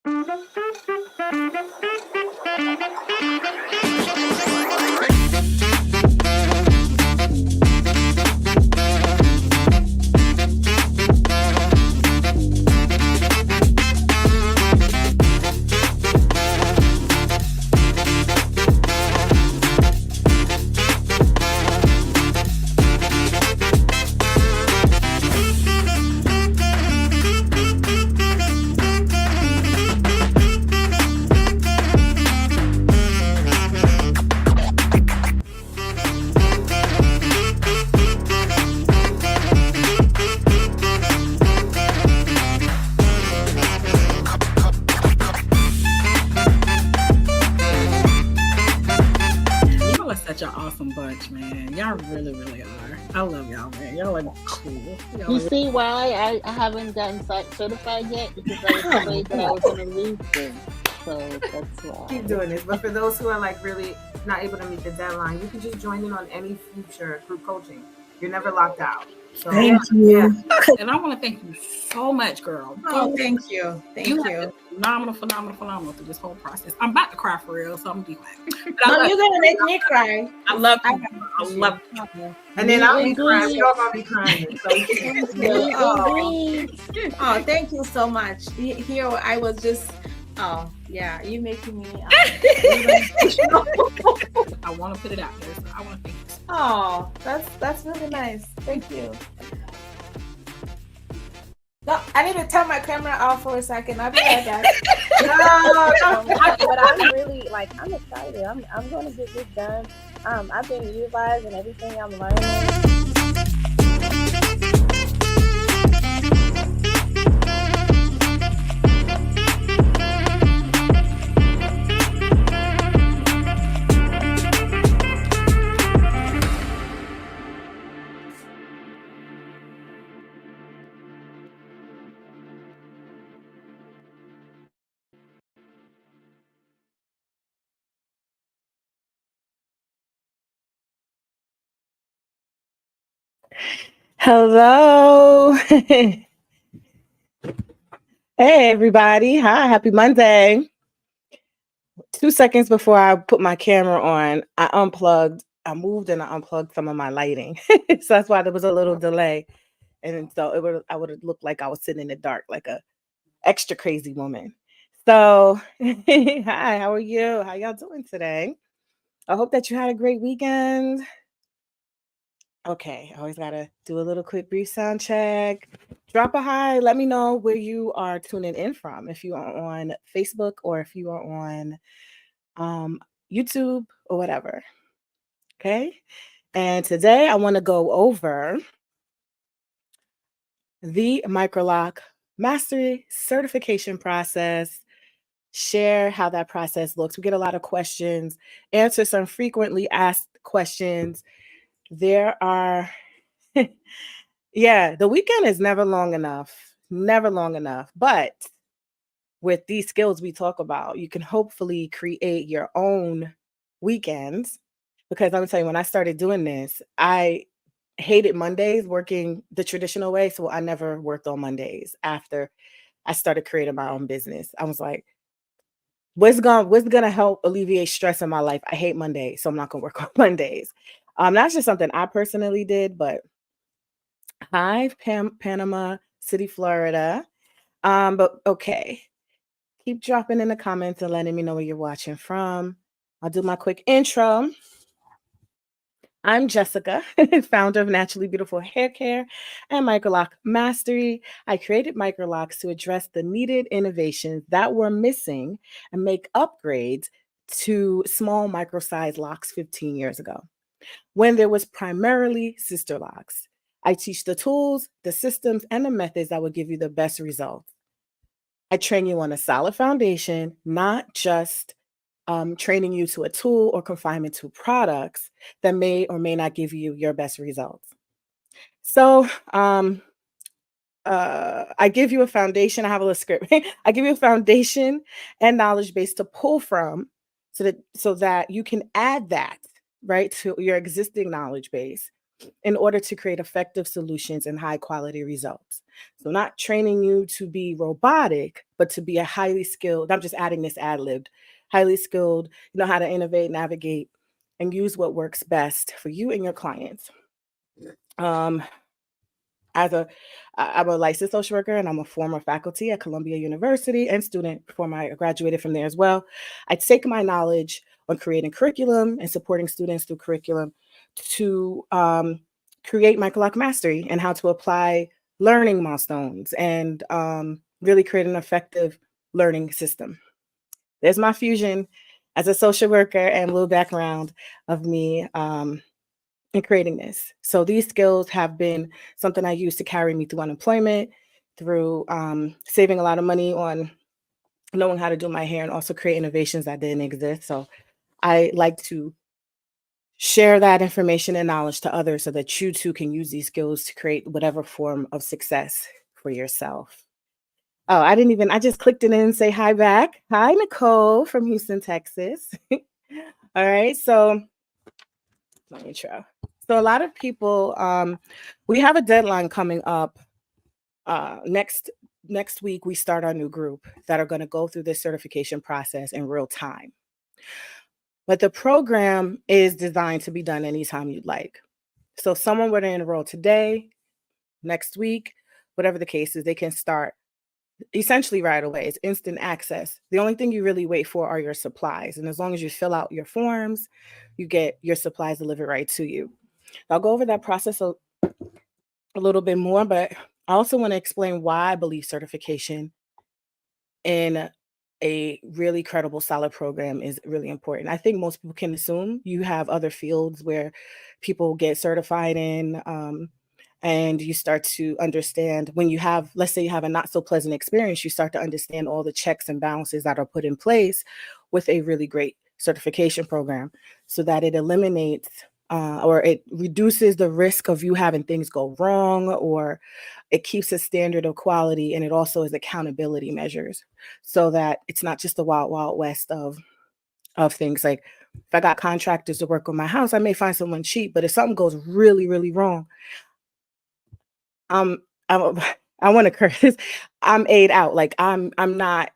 Y'all are such an awesome bunch, man. Y'all really, really are. I love y'all, man. Y'all are cool. Y'all You are see why I haven't gotten certified yet? Because I was afraid that I was going to lose them. So that's why. Keep doing this. But for those who are like really not able to meet the deadline, you can just join in on any future group coaching. You're never locked out. So Thank you. And I want to thank you so much, girl. Oh, thank you. Thank You have you. been phenomenal through this whole process. I'm about to cry for real, so I'm gonna be quiet. No, you're gonna make me cry. I love you. I I love you. and then I'll be Meet and crying. greet. We're all gonna be crying. So we can Meet Oh. and greet. Oh, thank you so much. Here I was just. Oh yeah, you making me. I want to put it out there, so I want to thank you. Oh, that's really nice. Thank you. No, I need to turn my camera off for a second. I'll be right back. But I'm really I'm excited. I'm going to get this done. I've been utilizing everything I'm learning. Hello. Hey, everybody. Hi, happy Monday. 2 seconds before I put my camera on, I moved and I unplugged some of my lighting. So that's why there was a little delay. And so I would have looked like I was sitting in the dark, like a extra crazy woman. So, hi, how are you? How y'all doing today? I hope that you had a great weekend. Okay, always gotta do a little quick brief sound check. Drop a hi. Let me know where you are tuning in from. If you are on Facebook or if you are on YouTube or whatever. Okay. And today I want to go over the Microloc Mastery Certification process, share how that process looks. We get a lot of questions, answer some frequently asked questions. There are, the weekend is never long enough, But with these skills we talk about, you can hopefully create your own weekends. Because I'm gonna tell you, when I started doing this, I hated Mondays working the traditional way. So I never worked on Mondays after I started creating my own business. I was like, what's gonna help alleviate stress in my life? I hate Mondays, so I'm not gonna work on Mondays. That's just something I personally did, but hi, Panama City, Florida. But okay. Keep dropping in the comments and letting me know where you're watching from. I'll do my quick intro. I'm Jessica, founder of Naturally Beautiful Hair Care and Microloc Mastery. I created Microlocs to address the needed innovations that were missing and make upgrades to small micro-sized locks 15 years ago, when there was primarily sister locks. I teach the tools, the systems, and the methods that will give you the best results. I train you on a solid foundation, not just training you to a tool or confinement to products that may or may not give you your best results. So I give you a foundation. I have a little script. I give you a foundation and knowledge base to pull from so that you can add that right to your existing knowledge base in order to create effective solutions and high quality results. So, not training you to be robotic, but to be a highly skilled, I'm just adding this ad libbed, highly skilled, you know how to innovate, navigate, and use what works best for you and your clients. Um, as a I'm a licensed social worker and I'm a former faculty at Columbia University and student before I graduated from there as well. I take my knowledge on creating curriculum and supporting students through curriculum to create Microloc Mastery and how to apply learning milestones and really create an effective learning system. There's my fusion as a social worker and a little background of me in creating this. So these skills have been something I use to carry me through unemployment, through saving a lot of money on knowing how to do my hair and also create innovations that didn't exist. So I like to share that information and knowledge to others so that you too can use these skills to create whatever form of success for yourself. Oh, I just clicked it in and say hi back. Hi, Nicole from Houston, Texas. All right. So let me try. So a lot of people, we have a deadline coming up. Next week, we start our new group that are going to go through this certification process in real time. But the program is designed to be done anytime you'd like. So if someone were to enroll today, next week, whatever the case is, they can start essentially right away. It's instant access. The only thing you really wait for are your supplies. And as long as you fill out your forms, you get your supplies delivered right to you. I'll go over that process a little bit more, but I also want to explain why I believe certification in a really credible, solid program is really important. I think most people can assume you have other fields where people get certified in, and you start to understand when you have, let's say you have a not so pleasant experience, you start to understand all the checks and balances that are put in place with a really great certification program so that it eliminates or it reduces the risk of you having things go wrong, or it keeps a standard of quality, and it also is accountability measures so that it's not just the wild, wild west of things. Like if I got contractors to work on my house, I may find someone cheap, but if something goes really, really wrong, I'm I want to curse. I'm aid out. Like I'm not.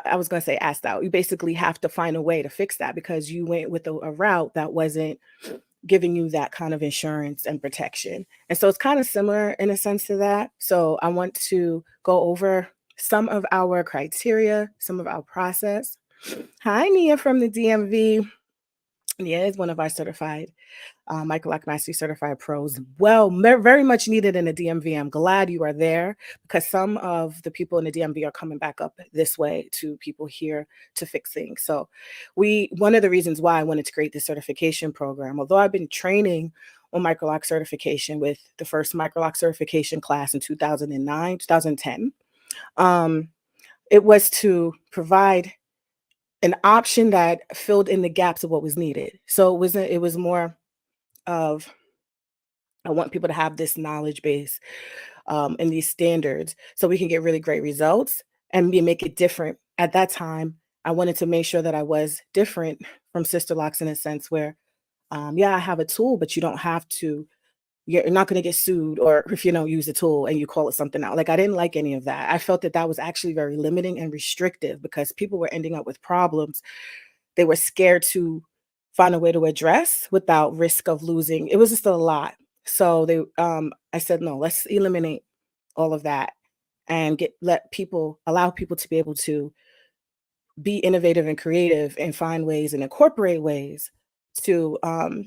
I was gonna say asked out. You basically have to find a way to fix that because you went with a route that wasn't giving you that kind of insurance and protection. And so it's kind of similar in a sense to that. So I want to go over some of our criteria, some of our process. Hi, Nia from the DMV. Nia is one of our certified Microloc Mastery Certified Pros. Well, very much needed in the DMV. I'm glad you are there because some of the people in the DMV are coming back up this way to people here to fix things. So one of the reasons why I wanted to create this certification program, although I've been training on Microloc certification with the first Microloc certification class in 2010, it was to provide an option that filled in the gaps of what was needed. So it was more of I want people to have this knowledge base and these standards so we can get really great results and make it different. At that time, I wanted to make sure that I was different from Sister Locks in a sense where, yeah, I have a tool, but you don't have to, you're not going to get sued or if you don't use the tool and you call it something else. Like I didn't like any of that. I felt that that was actually very limiting and restrictive because people were ending up with problems. They were scared to find a way to address without risk of losing. It was just a lot. So I said, no, let's eliminate all of that and allow people to be able to be innovative and creative and find ways and incorporate ways to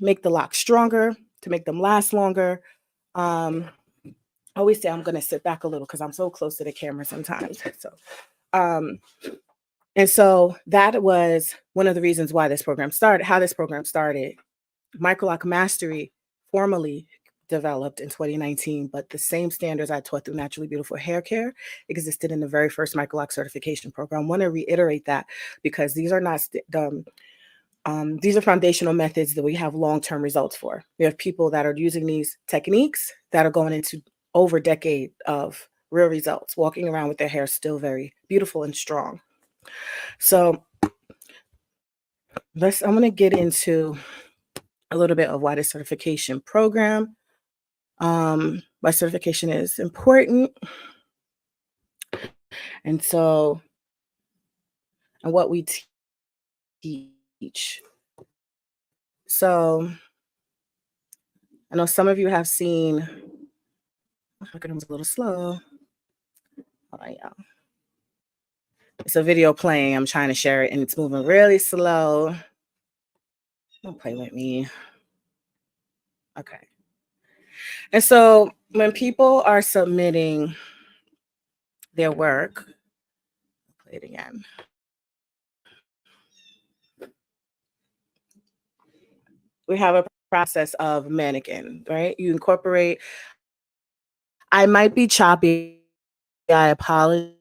make the locks stronger, to make them last longer. I always say I'm going to sit back a little because I'm so close to the camera sometimes. And so that was one of the reasons why this program started, how this program started. Microloc Mastery formally developed in 2019, but the same standards I taught through Naturally Beautiful Hair Care existed in the very first Microloc certification program. I want to reiterate that because these are not these are foundational methods that we have long-term results for. We have people that are using these techniques that are going into over a decade of real results, walking around with their hair still very beautiful and strong. So I'm going to get into a little bit of why the certification program My certification is important. And so, and what we teach. So, I know some of you have seen, look at him, a little slow. Hold on, y'all. It's a video playing. I'm trying to share it and it's moving really slow. Don't play with me. Okay. And so when people are submitting their work, play it again. We have a process of mannequin, right? You incorporate, I might be choppy, I apologize.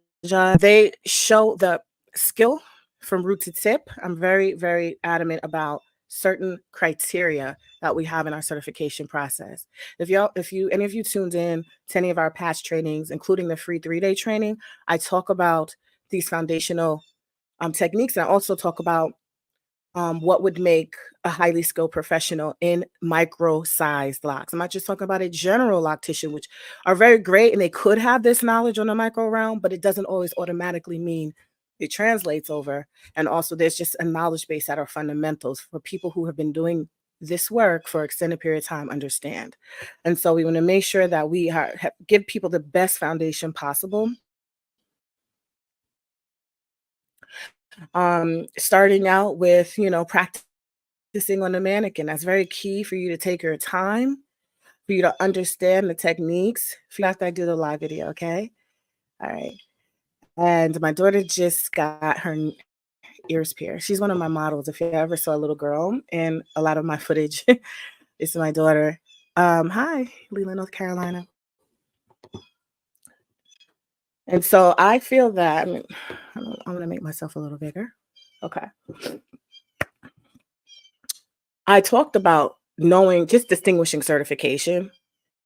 They show the skill from root to tip. I'm very, very adamant about certain criteria that we have in our certification process. If any of you tuned in to any of our past trainings, including the free 3-day training, I talk about these foundational techniques. And I also talk about what would make a highly skilled professional in micro-sized locks. I'm not just talking about a general loctician, which are very great and they could have this knowledge on the micro realm, but it doesn't always automatically mean it translates over. And also there's just a knowledge base that are fundamentals for people who have been doing this work for extended period of time understand. And so we want to make sure that we give people the best foundation possible. Starting out with, practicing on the mannequin. That's very key for you to take your time, for you to understand the techniques. After I do the live video, okay? All right. And my daughter just got her ears pierced. She's one of my models. If you ever saw a little girl, and a lot of my footage is my daughter. Hi, Leland, North Carolina. And so I feel that, I'm going to make myself a little bigger. Okay. I talked about just distinguishing certification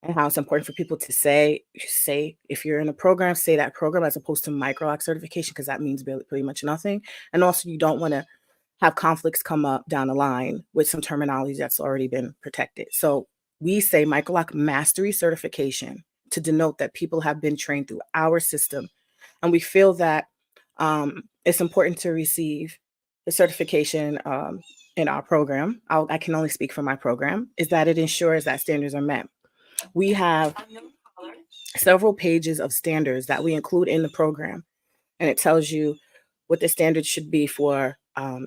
and how it's important for people to say, if you're in a program, say that program as opposed to Microloc certification, because that means pretty much nothing. And also you don't want to have conflicts come up down the line with some terminology that's already been protected. So we say Microloc Mastery Certification to denote that people have been trained through our system. And we feel that it's important to receive the certification in our program. I can only speak for my program, is that it ensures that standards are met. We have several pages of standards that we include in the program, and it tells you what the standards should be for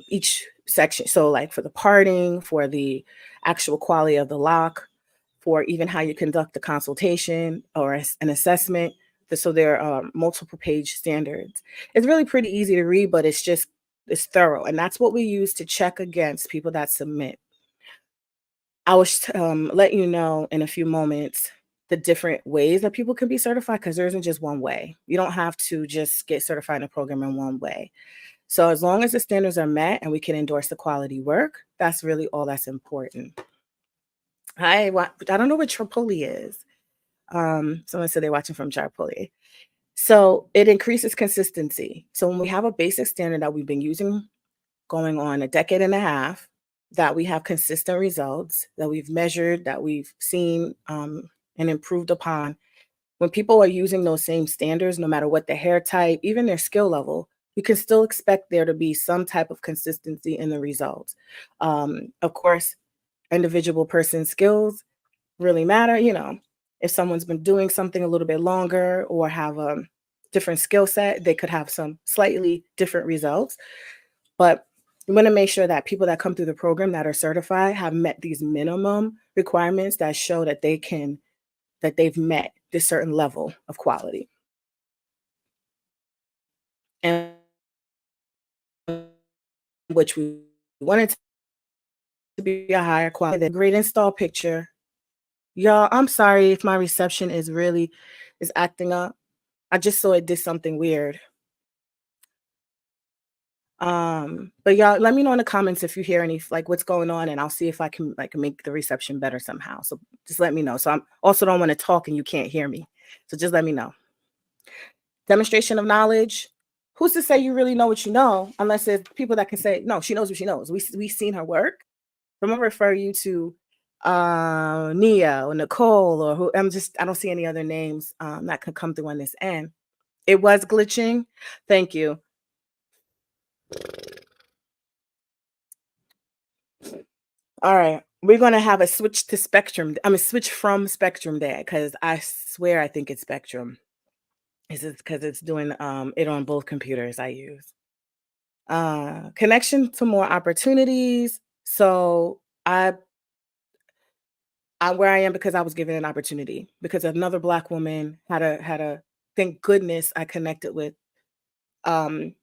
each section. So like for the parting, for the actual quality of the lock, for even how you conduct the consultation or an assessment. So there are multiple page standards. It's really pretty easy to read, but it's thorough. And that's what we use to check against people that submit. I will let you know in a few moments the different ways that people can be certified, because there isn't just one way. You don't have to just get certified in a program in one way. So as long as the standards are met and we can endorse the quality work, that's really all that's important. I don't know what Tripoli is. Someone said they're watching from Tripoli. So it increases consistency. So when we have a basic standard that we've been using going on a decade and a half, that we have consistent results, that we've measured, that we've seen and improved upon, when people are using those same standards, no matter what the hair type, even their skill level, you can still expect there to be some type of consistency in the results. Of course, individual person skills really matter. If someone's been doing something a little bit longer or have a different skill set, they could have some slightly different results. But we want to make sure that people that come through the program that are certified have met these minimum requirements that show that they've met this certain level of quality. And which we wanted to be a higher quality. The great install picture. Y'all, I'm sorry if my reception is acting up. I just saw it did something weird. But y'all, let me know in the comments if you hear any, what's going on, and I'll see if I can make the reception better somehow. So just let me know. So I also don't want to talk and you can't hear me. So just let me know. Demonstration of knowledge. Who's to say you really know what you know, unless it's people that can say, no, she knows what she knows. We've seen her work. I'm going to refer you to Nia or Nicole or who. I don't see any other names that could come through on this end. It was glitching. Thank you. All right. We're gonna have a switch to Spectrum. I'm a switch from Spectrum there because I swear I think it's Spectrum. Is it because it's doing it on both computers I use? Connection to more opportunities. So I'm where I am because I was given an opportunity because another Black woman had a thank goodness I connected with um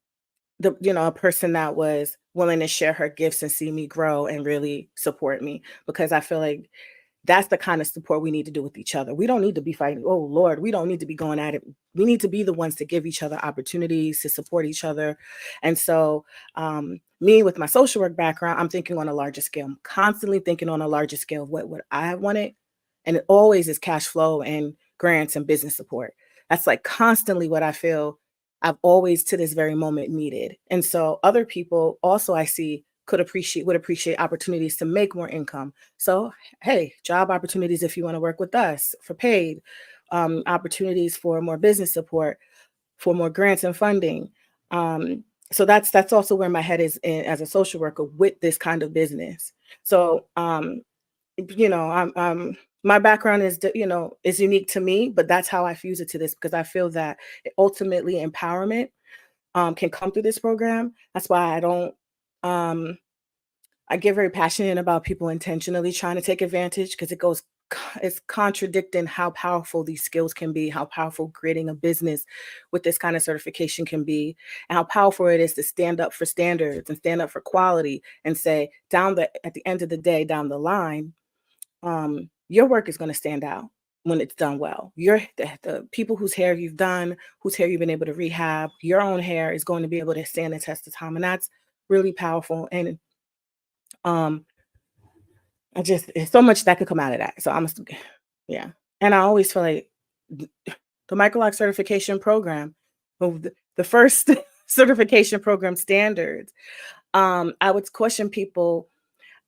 a person that was willing to share her gifts and see me grow and really support me because I feel like that's the kind of support we need to do with each other. We don't need to be fighting. Oh Lord, we don't need to be going at it. We need to be the ones to give each other opportunities to support each other. And so, me with my social work background, I'm thinking on a larger scale. I'm constantly thinking on a larger scale of what I wanted, and it always is cash flow and grants and business support. That's like constantly what I feel I've always to this very moment needed. And so other people also I see would appreciate opportunities to make more income. So hey, job opportunities if you want to work with us for paid, opportunities for more business support, for more grants and funding. So that's also where my head is in, as a social worker with this kind of business. So my background is is unique to me, but that's how I fuse it to this because I feel that ultimately empowerment can come through this program. That's why I don't. I get very passionate about people intentionally trying to take advantage because it's contradicting how powerful these skills can be, how powerful creating a business with this kind of certification can be, and how powerful it is to stand up for standards and stand up for quality and say at the end of the day, down the line, your work is going to stand out when it's done well. The people whose hair you've done, whose hair you've been able to rehab, your own hair is going to be able to stand the test of time, and that's really powerful. And it's so much that could come out of that. So yeah. And I always feel like the Microloc certification program, the first certification program standards, I would question people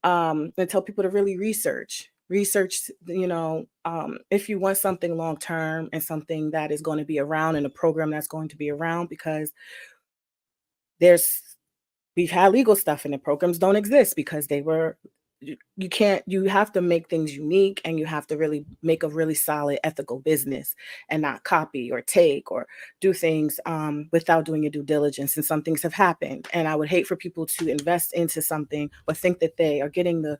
and tell people to really research, if you want something long term and something that is going to be around and a program that's going to be around because we've had legal stuff and the programs don't exist because you have to make things unique and you have to really make a really solid ethical business and not copy or take or do things without doing your due diligence. And some things have happened. And I would hate for people to invest into something or think that they are getting the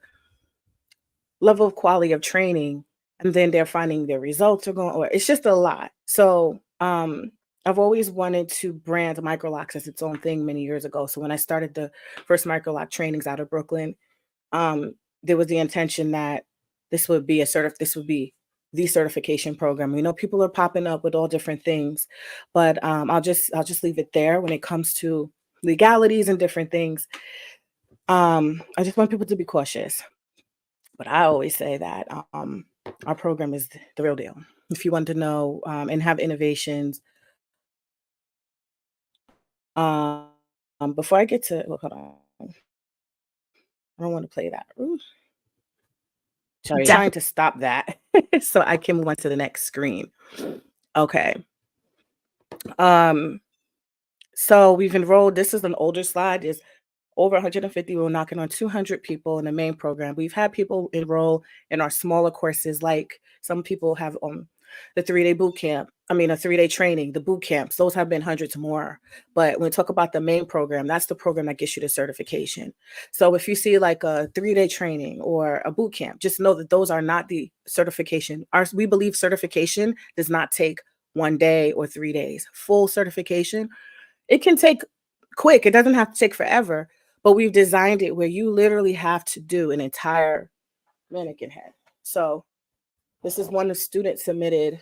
level of quality of training and then they're finding their results are going, or it's just a lot. So I've always wanted to brand Microloc as its own thing many years ago. So when I started the first Microloc trainings out of Brooklyn, there was the intention that this would be the certification program. We know people are popping up with all different things, but I'll just leave it there when it comes to legalities and different things. I just want people to be cautious. But I always say that our program is the real deal. If you want to know and have innovations, before I get to, hold on, I don't want to play that. Ooh. Sorry, trying to stop that so I can move on to the next screen. Okay. So we've enrolled. This is an older slide. There's over 150. We're knocking on 200 people in the main program. We've had people enroll in our smaller courses, like some people have the 3-day boot camp. I mean, a 3-day training, the boot camps. Those have been hundreds more. But when we talk about the main program, that's the program that gets you the certification. So if you see like a 3-day training or a boot camp, just know that those are not the certification. We believe certification does not take 1 day or 3 days. Full certification, it can take quick. It doesn't have to take forever. But we've designed it where you literally have to do an entire mannequin head. So this is one the student submitted.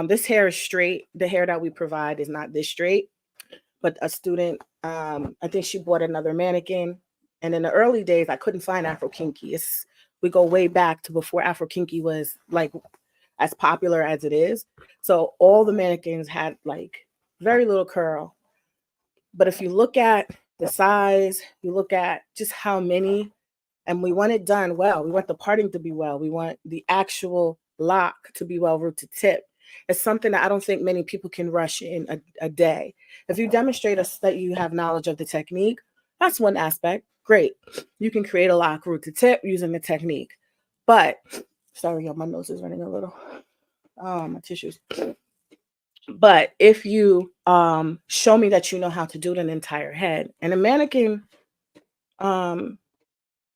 This hair is straight. The hair that we provide is not this straight. But a student, I think she bought another mannequin. And in the early days, I couldn't find Afro Kinky. We go way back to before Afro Kinky was like as popular as it is. So all the mannequins had like very little curl. But if you look at the size, you look at just how many And we want it done well. We want the parting to be well. We want the actual lock to be well root to tip. It's something that I don't think many people can rush in a day. If you demonstrate us that you have knowledge of the technique, that's one aspect. Great. You can create a lock root to tip using the technique. But, sorry, y'all, my nose is running a little. Oh, my tissues. But if you show me that you know how to do an entire head, and a mannequin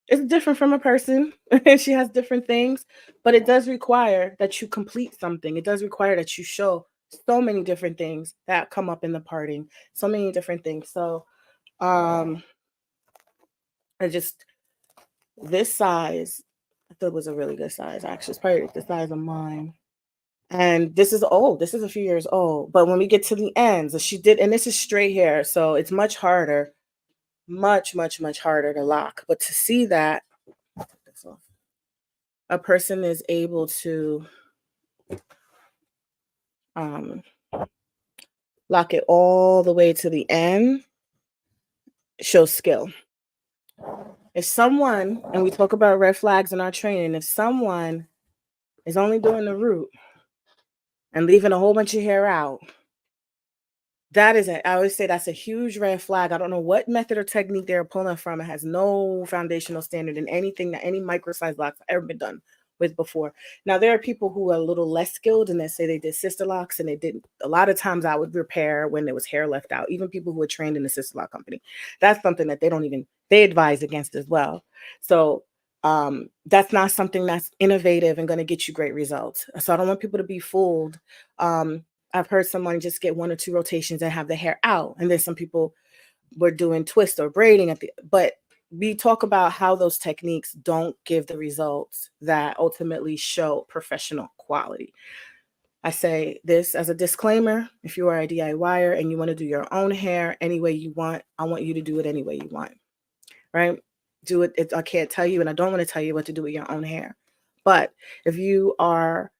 is different from a person, she has different things, but it does require that you complete something. It does require that you show so many different things that come up in the parting, so many different things. So I just, this size, I thought was a really good size. Actually, it's probably the size of mine. And this is old. This is a few years old. But when we get to the ends, she did, and this is straight hair, so it's much harder, much harder to lock. But to see that a person is able to lock it all the way to the end shows skill. If someone, and we talk about red flags in our training, if someone is only doing the root and leaving a whole bunch of hair out, that is I always say that's a huge red flag. I don't know what method or technique they're pulling from. It has no foundational standard in anything that any micro-size locks have ever been done with before. Now, there are people who are a little less skilled and they say they did sister locks and they didn't. A lot of times I would repair when there was hair left out, even people who are trained in the sister lock company. That's something that they advise against as well. So that's not something that's innovative and going to get you great results. So I don't want people to be fooled. I've heard someone just get 1 or 2 rotations and have the hair out. And then some people were doing twist or braiding but we talk about how those techniques don't give the results that ultimately show professional quality. I say this as a disclaimer. If you are a DIYer and you want to do your own hair any way you want, I want you to do it any way you want, right? Do it. I can't tell you, and I don't want to tell you what to do with your own hair. But if you are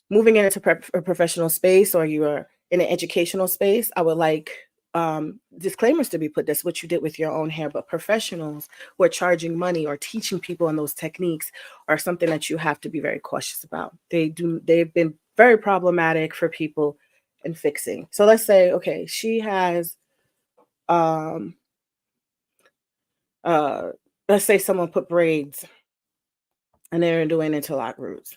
moving into a professional space or you are in an educational space, I would like disclaimers to be put. That's what you did with your own hair. But professionals who are charging money or teaching people on those techniques are something that you have to be very cautious about. They've been very problematic for people in fixing. So let's say, okay, she has let's say someone put braids and they're doing interlock roots.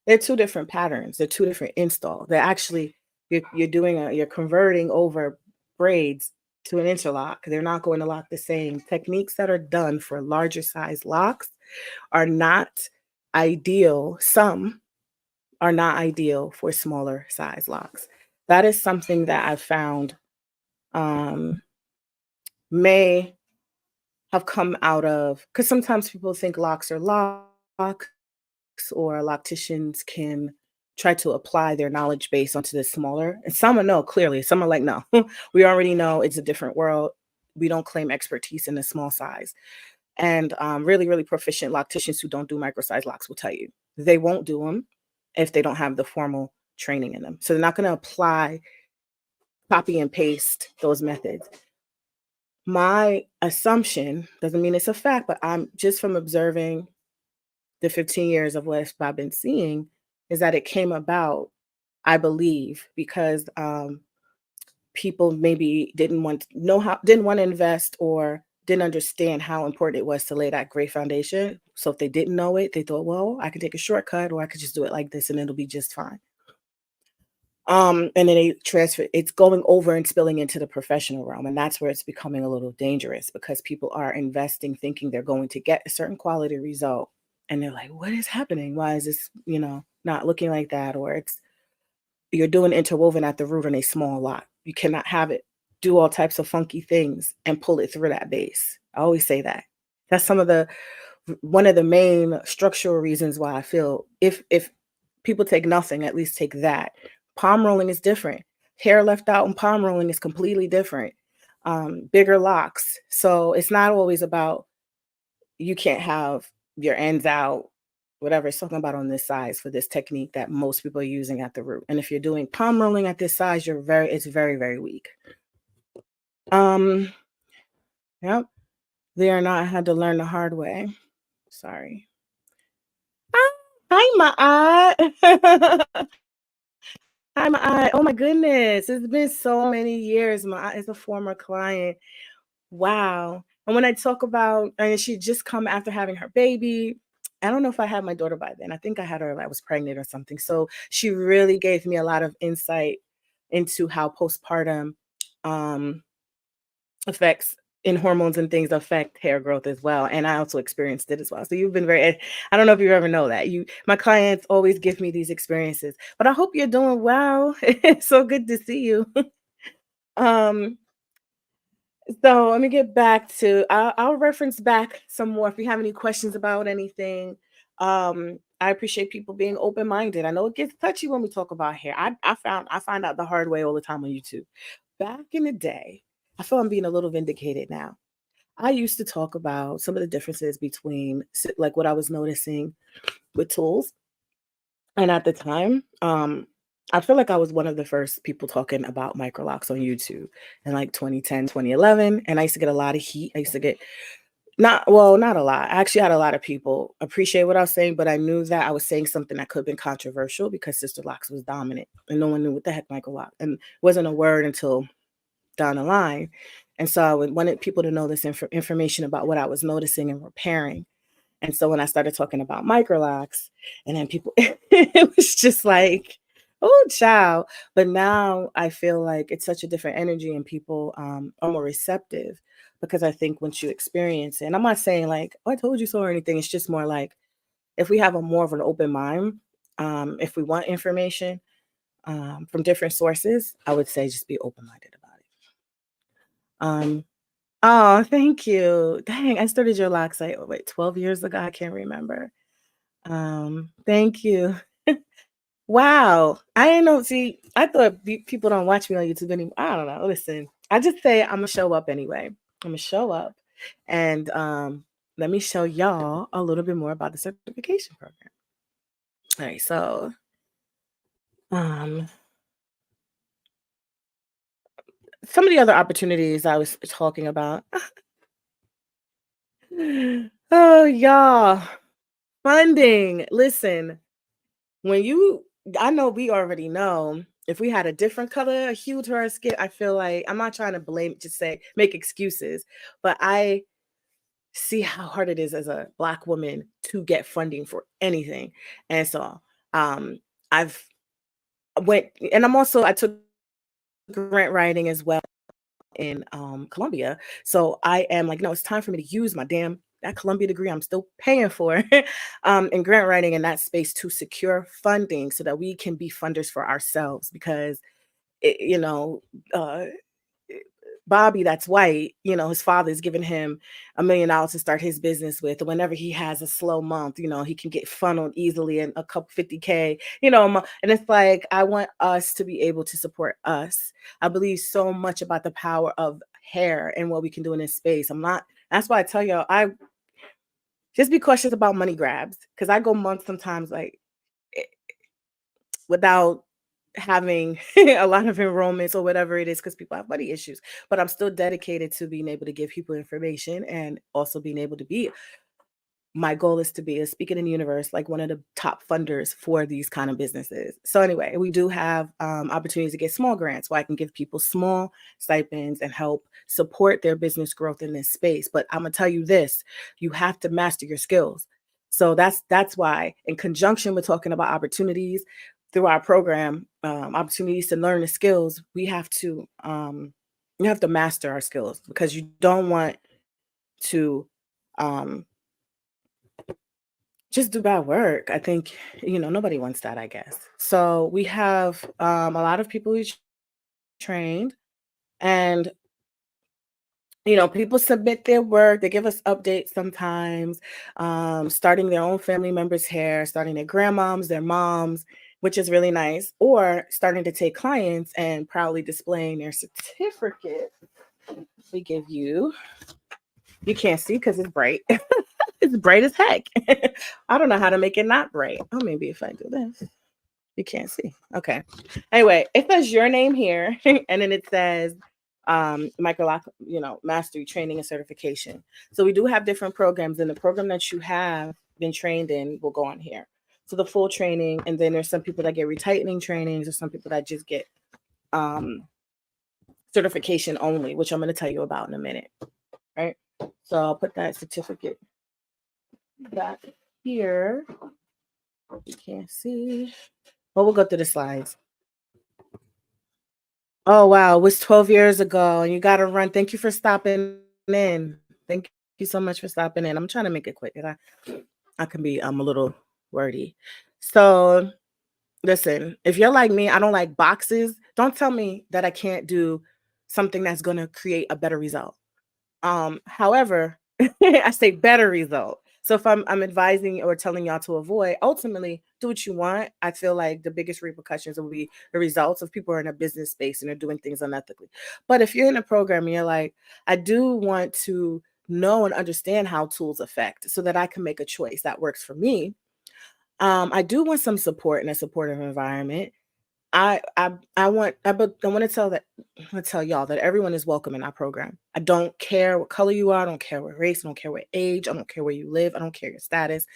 They're 2 different patterns. They're 2 different installs. They're actually, you're converting over braids to an interlock. They're not going to lock the same. Techniques that are done for larger size locks are not ideal. Some are not ideal for smaller size locks. That is something that I've found may have come out of, because sometimes people think locks are locks, or locticians can try to apply their knowledge base onto the smaller. And some are no, clearly. Some are like, no, we already know it's a different world. We don't claim expertise in the small size. And really proficient locticians who don't do micro-size locks will tell you they won't do them if they don't have the formal training in them. So they're not going to apply, copy and paste those methods. My assumption, doesn't mean it's a fact, but I'm just from observing the 15 years of what I've been seeing, is that it came about, I believe, because people maybe didn't want to invest or didn't understand how important it was to lay that great foundation. So if they didn't know it, they thought, well, I could take a shortcut or I could just do it like this and it'll be just fine. And then it's going over and spilling into the professional realm. And that's where it's becoming a little dangerous, because people are investing thinking they're going to get a certain quality result. And they're like, what is happening? Why is this, not looking like that? Or you're doing interwoven at the root in a small lot. You cannot have it do all types of funky things and pull it through that base. I always say that. That's one of the main structural reasons why I feel if people take nothing, at least take that. Palm rolling is different. Hair left out and palm rolling is completely different. Bigger locks. So it's not always about, you can't have your ends out, whatever it's talking about on this size for this technique that most people are using at the root. And if you're doing palm rolling at this size, it's very, very weak. Yep. They are not. I had to learn the hard way. Sorry. Hi, my eye. Hi, my eye. Oh my goodness. It's been so many years. My eye is a former client. Wow. And when I talk about, and she just come after having her baby. I don't know if I had my daughter by then. I think I had her, I was pregnant or something. So she really gave me a lot of insight into how postpartum effects in hormones and things affect hair growth as well. And I also experienced it as well. So you've been very, I don't know if you ever know that. My clients always give me these experiences, but I hope you're doing well. It's so good to see you. um, so let me get back to, I'll reference back some more if you have any questions about anything. I appreciate people being open-minded. I know it gets touchy when we talk about hair. I find out the hard way all the time on YouTube. Back in the day, I feel I'm being a little vindicated now. I used to talk about some of the differences between like what I was noticing with tools. And at the time, I feel like I was one of the first people talking about microlocks on YouTube in like 2010, 2011. And I used to get a lot of heat. I used to get not a lot. I actually had a lot of people appreciate what I was saying, but I knew that I was saying something that could have been controversial because Sister Locks was dominant and no one knew what the heck microlock and wasn't a word until down the line. And so I wanted people to know this information about what I was noticing and repairing. And so when I started talking about microlocks, and then people, it was just like, oh, child. But now I feel like it's such a different energy and people are more receptive because I think once you experience it, and I'm not saying like, oh, I told you so or anything. It's just more like if we have a more of an open mind, if we want information from different sources, I would say just be open-minded about it. Oh, thank you. Dang, I started your locks like 12 years ago. I can't remember. Thank you. Wow. I didn't know. See, I thought people don't watch me on YouTube anymore. I don't know. Listen, I just say I'm gonna show up anyway. I'm gonna show up, and let me show y'all a little bit more about the certification program. All right, so some of the other opportunities I was talking about. Oh, y'all. Funding. Listen, I know we already know if we had a different color, a hue to our skin, I feel like I'm not trying to just say make excuses, but I see how hard it is as a Black woman to get funding for anything. And so I've went, and I took grant writing as well in Columbia. So I am like, no, it's time for me to use that Columbia degree I'm still paying for in grant writing in that space to secure funding so that we can be funders for ourselves because, Bobby, that's white, his father's giving him $1 million to start his business with. Whenever he has a slow month, he can get funneled easily in a couple 50K, and it's like, I want us to be able to support us. I believe so much about the power of hair and what we can do in this space. That's why I tell y'all, I just be cautious about money grabs because I go months sometimes like without having a lot of enrollments or whatever it is because people have money issues, but I'm still dedicated to being able to give people information and also being able to be, my goal is to be a speaker in the universe, like one of the top funders for these kind of businesses. So anyway, we do have opportunities to get small grants where I can give people small stipends and help support their business growth in this space. But I'm gonna tell you this, you have to master your skills. So that's why, in conjunction with talking about opportunities through our program, opportunities to learn the skills, we have to master our skills because you don't want to just do bad work. I think, nobody wants that, I guess. So we have a lot of people we trained and, people submit their work. They give us updates sometimes, starting their own family members' hair, starting their grandmoms, their moms, which is really nice, or starting to take clients and proudly displaying their certificate. We give you can't see because it's bright. It's bright as heck. I don't know how to make it not bright. Oh, maybe if I do this. You can't see. Okay. Anyway, it says your name here, and then it says Microloc, Mastery Training and Certification. So we do have different programs, and the program that you have been trained in will go on here. So the full training, and then there's some people that get retightening trainings, or some people that just get certification only, which I'm going to tell you about in a minute. Right. So I'll put that certificate back here. You can't see. Well, we'll go through the slides. Oh, wow. It was 12 years ago, and you got to run. Thank you for stopping in. Thank you so much for stopping in. I'm trying to make it quick. I can be a little wordy. So listen, if you're like me, I don't like boxes. Don't tell me that I can't do something that's going to create a better result. However, I say better result. So if I'm advising or telling y'all to avoid, ultimately do what you want. I feel like the biggest repercussions will be the results of people who are in a business space and they're doing things unethically. But if you're in a program and you're like, I do want to know and understand how tools affect so that I can make a choice that works for me. I do want some support in a supportive environment. I want to tell y'all that everyone is welcome in our program. I don't care what color you are, I don't care what race, I don't care what age, I don't care where you live, I don't care your status.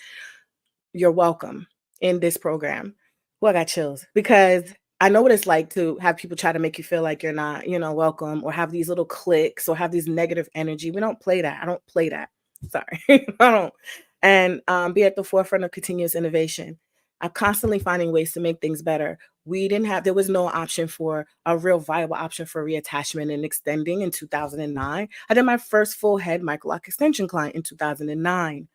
You're welcome in this program. Well, I got chills because I know what it's like to have people try to make you feel like you're not, welcome, or have these little cliques or have these negative energy. We don't play that. I don't play that. Sorry. I don't. And be at the forefront of continuous innovation. I'm constantly finding ways to make things better. There was no option for a real viable option for reattachment and extending in 2009. I did my first full head Microloc extension client in 2009.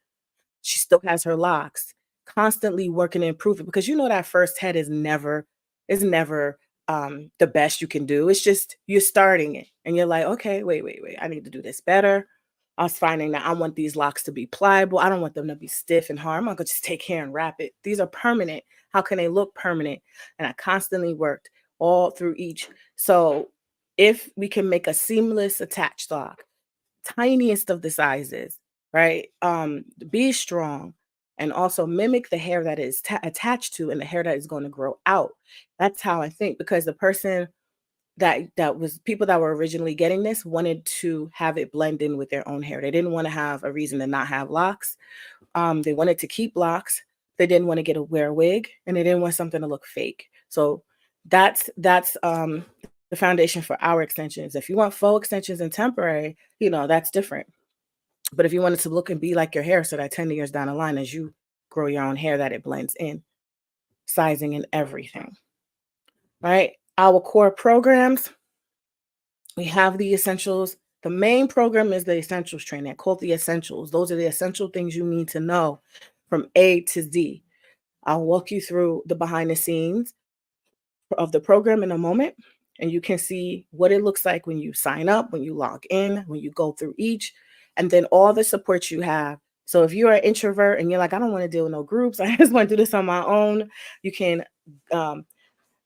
She still has her locks, constantly working to improve it, because that first head is never the best you can do. It's just you're starting it and you're like, okay, wait, I need to do this better. I was finding that I want these locks to be pliable. I don't want them to be stiff and hard. I'm not gonna just take care and wrap it. These are permanent. How can they look permanent? And I constantly worked all through each. So if we can make a seamless attached lock, tiniest of the sizes, right? Be strong and also mimic the hair that is attached to and the hair that is going to grow out. That's how I think, because the person that was people that were originally getting this wanted to have it blend in with their own hair. They didn't want to have a reason to not have locks. They wanted to keep locks. They didn't want to wear a wig, and they didn't want something to look fake. So that's the foundation for our extensions. If you want faux extensions and temporary, that's different. But if you want it to look and be like your hair, so that 10 years down the line, as you grow your own hair, that it blends in, sizing and everything. Right? Our core programs, we have the essentials. The main program is the essentials training. I call it the essentials. Those are the essential things you need to know from A to Z. I'll walk you through the behind the scenes of the program in a moment, and you can see what it looks like when you sign up, when you log in, when you go through each, and then all the support you have. So if you're an introvert and you're like, I don't want to deal with no groups, I just want to do this on my own, you can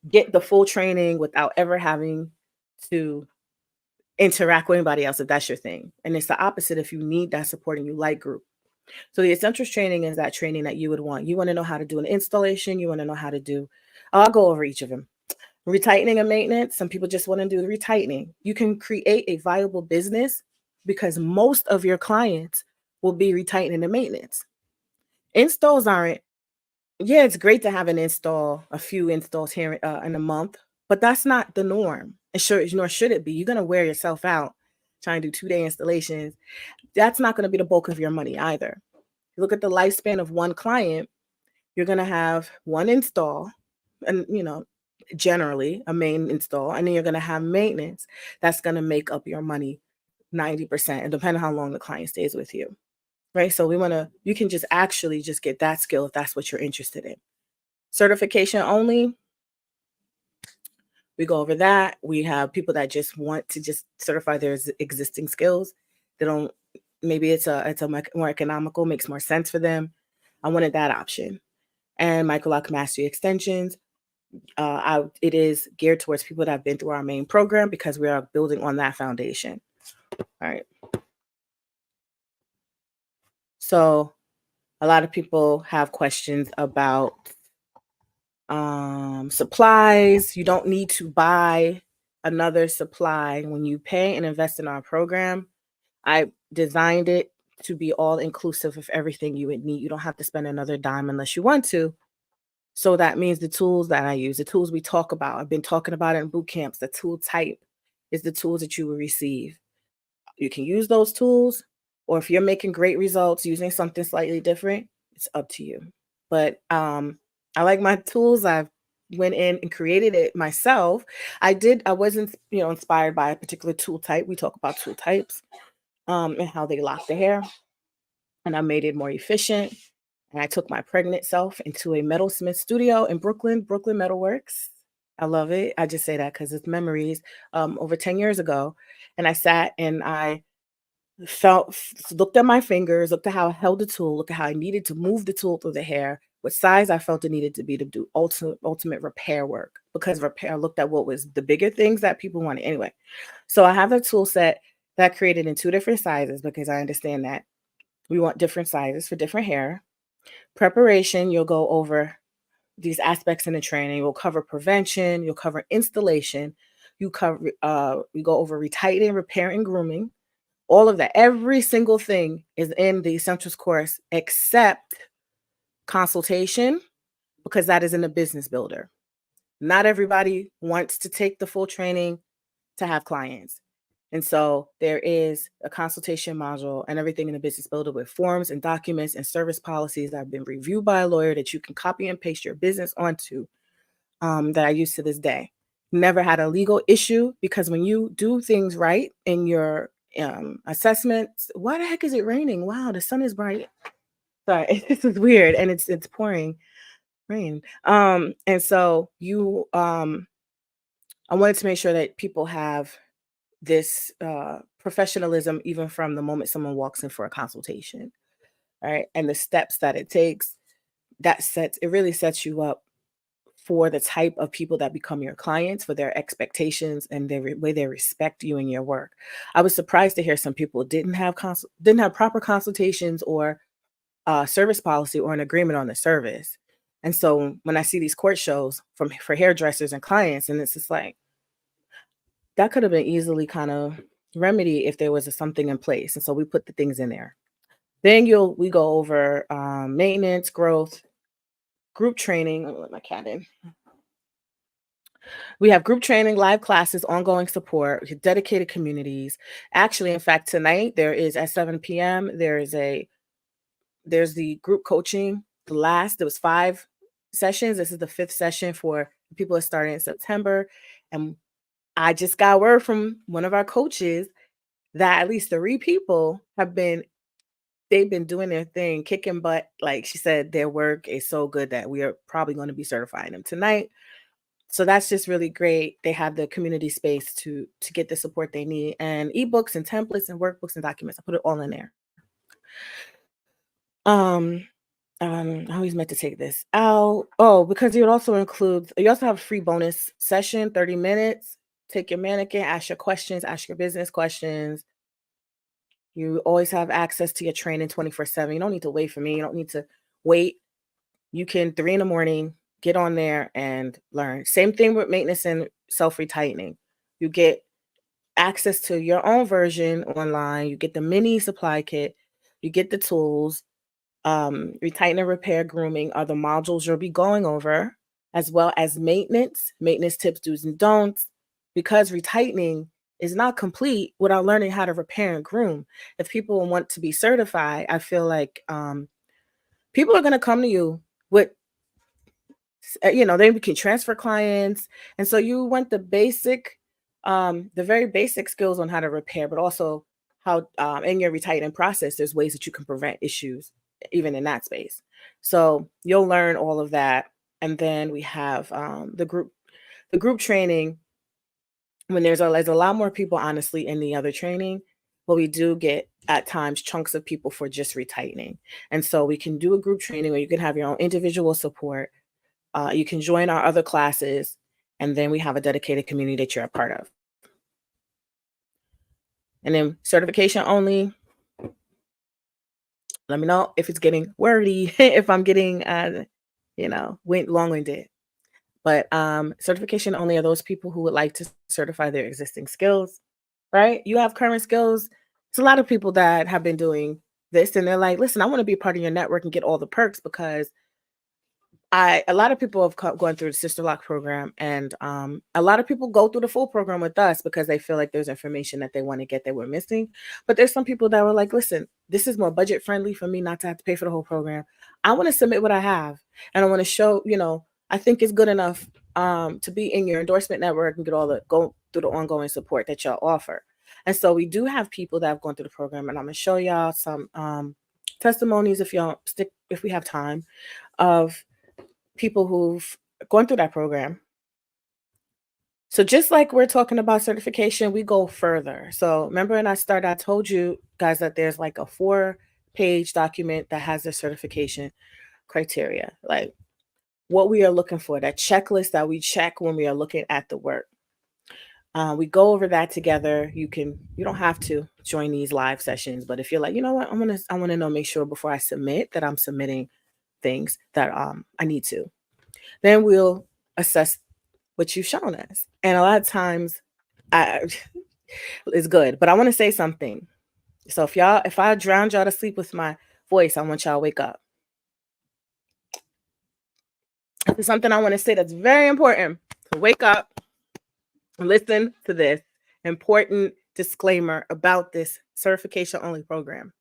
get the full training without ever having to interact with anybody else if that's your thing. And it's the opposite if you need that support and you like group. So the essentials training is that training that you would want. You want to know how to do an installation. You want to know how to do, I'll go over each of them. Retightening and maintenance. Some people just want to do the retightening. You can create a viable business because most of your clients will be retightening and maintenance. Installs aren't. Yeah, it's great to have a few installs here in a month, but that's not the norm. And nor should it be. You're going to wear yourself out trying to do 2-day installations. That's not going to be the bulk of your money either. Look at the lifespan of one client. You're going to have one install and, generally a main install, and then you're going to have maintenance. That's going to make up your money 90%, and depending on how long the client stays with you. Right. So you can just actually just get that skill if that's what you're interested in. Certification only. We go over that. We have people that just want to just certify their existing skills. They don't, maybe it's more economical, makes more sense for them. I wanted that option. And Microloc Mastery extensions. It is geared towards people that have been through our main program because we are building on that foundation. All right. So a lot of people have questions about supplies. You don't need to buy another supply. When you pay and invest in our program, I designed it to be all inclusive of everything you would need. You don't have to spend another dime unless you want to. So that means the tools that I use, the tools we talk about, I've been talking about it in boot camps, the tool type is the tools that you will receive. You can use those tools, or if you're making great results using something slightly different, it's up to you. But I like my tools. I've went in and created it myself. I wasn't, inspired by a particular tool type. We talk about tool types and how they lock the hair, and I made it more efficient. And I took my pregnant self into a metalsmith studio in Brooklyn, Brooklyn Metalworks. I love it. I just say that because it's memories over 10 years ago. And I sat and I looked at my fingers, looked at how I held the tool, looked at how I needed to move the tool through the hair, what size I felt it needed to be to do ultimate repair work. Because repair, I looked at what was the bigger things that people wanted anyway. So I have a tool set that I created in 2 different sizes because I understand that we want different sizes for different hair. Preparation, you'll go over these aspects in the training. We'll cover prevention, you'll cover installation, we go over retightening, repair, and grooming. All of that, every single thing is in the essentials course except consultation, because that is in the business builder. Not everybody wants to take the full training to have clients. And so there is a consultation module and everything in the business builder with forms and documents and service policies that have been reviewed by a lawyer that you can copy and paste your business onto, that I use to this day. Never had a legal issue, because when you do things right in your assessments, why the heck is it raining? Wow, the sun is bright. Sorry, this is weird, and it's pouring rain. And so I wanted to make sure that people have this professionalism even from the moment someone walks in for a consultation, right? And the steps that it takes, it really sets you up for the type of people that become your clients, for their expectations and the way they respect you and your work. I was surprised to hear some people didn't have proper consultations or service policy or an agreement on the service. And so when I see these court shows for hairdressers and clients, and it's just like, that could have been easily kind of remedied if there was something in place. And so we put the things in there. Then we go over maintenance, growth, group training. Let me let my cat in. We have group training, live classes, ongoing support, dedicated communities. Actually, in fact, tonight there is at 7 p.m. There's the group coaching. There was 5 sessions. This is the 5th session for people that started in September. And I just got word from one of our coaches that at least 3 people they've been doing their thing, kicking butt. Like she said, their work is so good that we are probably going to be certifying them tonight. So that's just really great. They have the community space to get the support they need, and ebooks and templates and workbooks and documents. I put it all in there. I always meant to take this out. Oh, because you also have a free bonus session, 30 minutes. Take your mannequin, ask your questions, ask your business questions. You always have access to your training 24/7. You don't need to wait for me. You don't need to wait. You can 3 a.m, get on there and learn. Same thing with maintenance and self-retightening. You get access to your own version online. You get the mini supply kit. You get the tools. Retighten and repair, grooming are the modules you'll be going over, as well as maintenance tips, do's and don'ts, because retightening is not complete without learning how to repair and groom. If people want to be certified, I feel like people are going to come to you with, they can transfer clients. And so you want the very basic skills on how to repair, but also how in your retightening process, there's ways that you can prevent issues even in that space. So you'll learn all of that. And then we have the group training. When there's a lot more people, honestly, in the other training, but we do get at times chunks of people for just retightening. And so we can do a group training where you can have your own individual support. You can join our other classes, and then we have a dedicated community that you're a part of. And then certification only. Let me know if it's getting wordy, if I'm getting, long-winded. But certification only are those people who would like to certify their existing skills, right? You have current skills. It's a lot of people that have been doing this and they're like, listen, I want to be part of your network and get all the perks because a lot of people have gone through the Sister Lock program, and a lot of people go through the full program with us because they feel like there's information that they want to get that we're missing. But there's some people that were like, listen, this is more budget friendly for me not to have to pay for the whole program. I want to submit what I have, and I want to show, I think it's good enough to be in your endorsement network and go through the ongoing support that y'all offer. And so we do have people that have gone through the program, and I'm gonna show y'all some testimonies if we have time, of people who've gone through that program. So just like we're talking about certification, we go further. So remember I told you guys that there's like a 4-page document that has the certification criteria, like what we are looking for, that checklist that we check when we are looking at the work. We go over that together. You don't have to join these live sessions, but if you're like, you know what, I want to make sure before I submit that I'm submitting things that I need to. Then we'll assess what you've shown us. And a lot of times it's good, but I want to say something. So if I drowned y'all to sleep with my voice, I want y'all to wake up. There's something I want to say that's very important. So wake up and listen to this important disclaimer about this certification only program.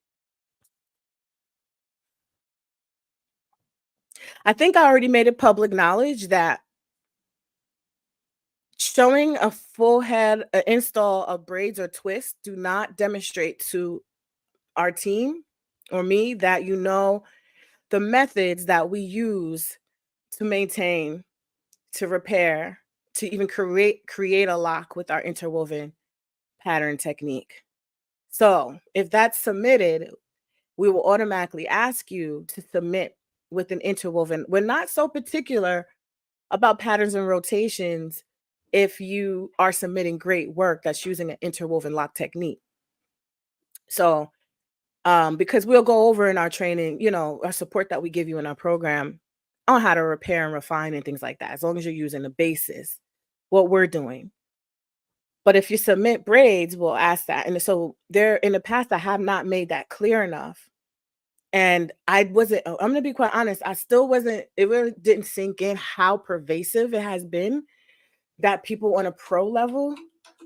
I think I already made it public knowledge that showing a full head install of braids or twists do not demonstrate to our team or me that you know the methods that we use to maintain, to repair, to even create a lock with our interwoven pattern technique. So if that's submitted, we will automatically ask you to submit with an interwoven. We're not so particular about patterns and rotations if you are submitting great work that's using an interwoven lock technique. So because we'll go over in our training, our support that we give you in our program on how to repair and refine and things like that, as long as you're using the basis, what we're doing. But if you submit braids, we'll ask that. And so in the past, I have not made that clear enough. And I'm going to be quite honest, it really didn't sink in how pervasive it has been that people on a pro level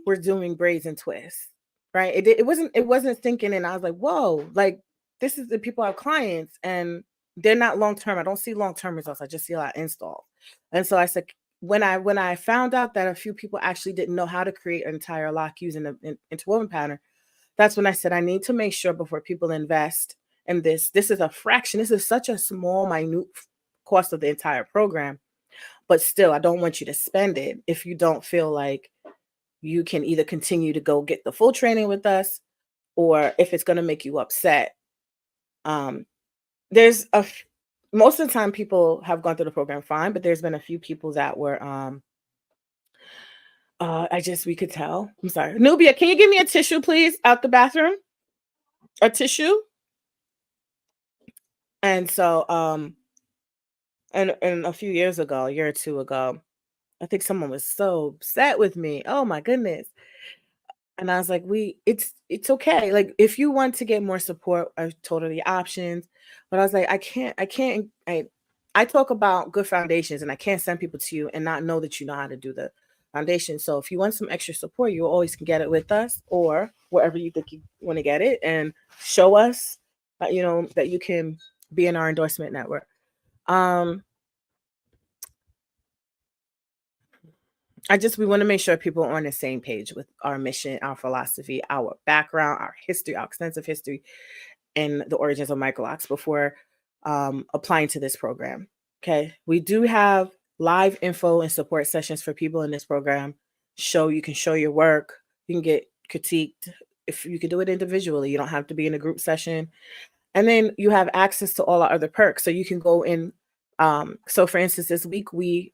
were doing braids and twists, right? It wasn't sinking in. I was like, whoa, like this is the people have clients and they're not long-term. I don't see long-term results. I just see a lot of install. And so I said, when I found out that a few people actually didn't know how to create an entire lock using an interwoven pattern, that's when I said, I need to make sure before people invest in this is a fraction. This is such a small, minute cost of the entire program. But still, I don't want you to spend it if you don't feel like you can either continue to go get the full training with us, or if it's going to make you upset. Most of the time people have gone through the program fine, but there's been a few people that were, we could tell. I'm sorry. Nubia, can you give me a tissue, please, out the bathroom? A tissue? And so, and a few years ago, a year or two ago, I think someone was so upset with me. Oh my goodness. And I was like, it's okay. Like, if you want to get more support, I told her the options, but I was like, I talk about good foundations and I can't send people to you and not know that you know how to do the foundation. So if you want some extra support, you always can get it with us or wherever you think you want to get it, and show us, that you can be in our endorsement network. We want to make sure people are on the same page with our mission, our philosophy, our background, our history, our extensive history, and the origins of Microlocs before applying to this program. Okay. We do have live info and support sessions for people in this program. You can show your work. You can get critiqued. If you can do it individually, you don't have to be in a group session. And then you have access to all our other perks. So you can go in. So for instance, this week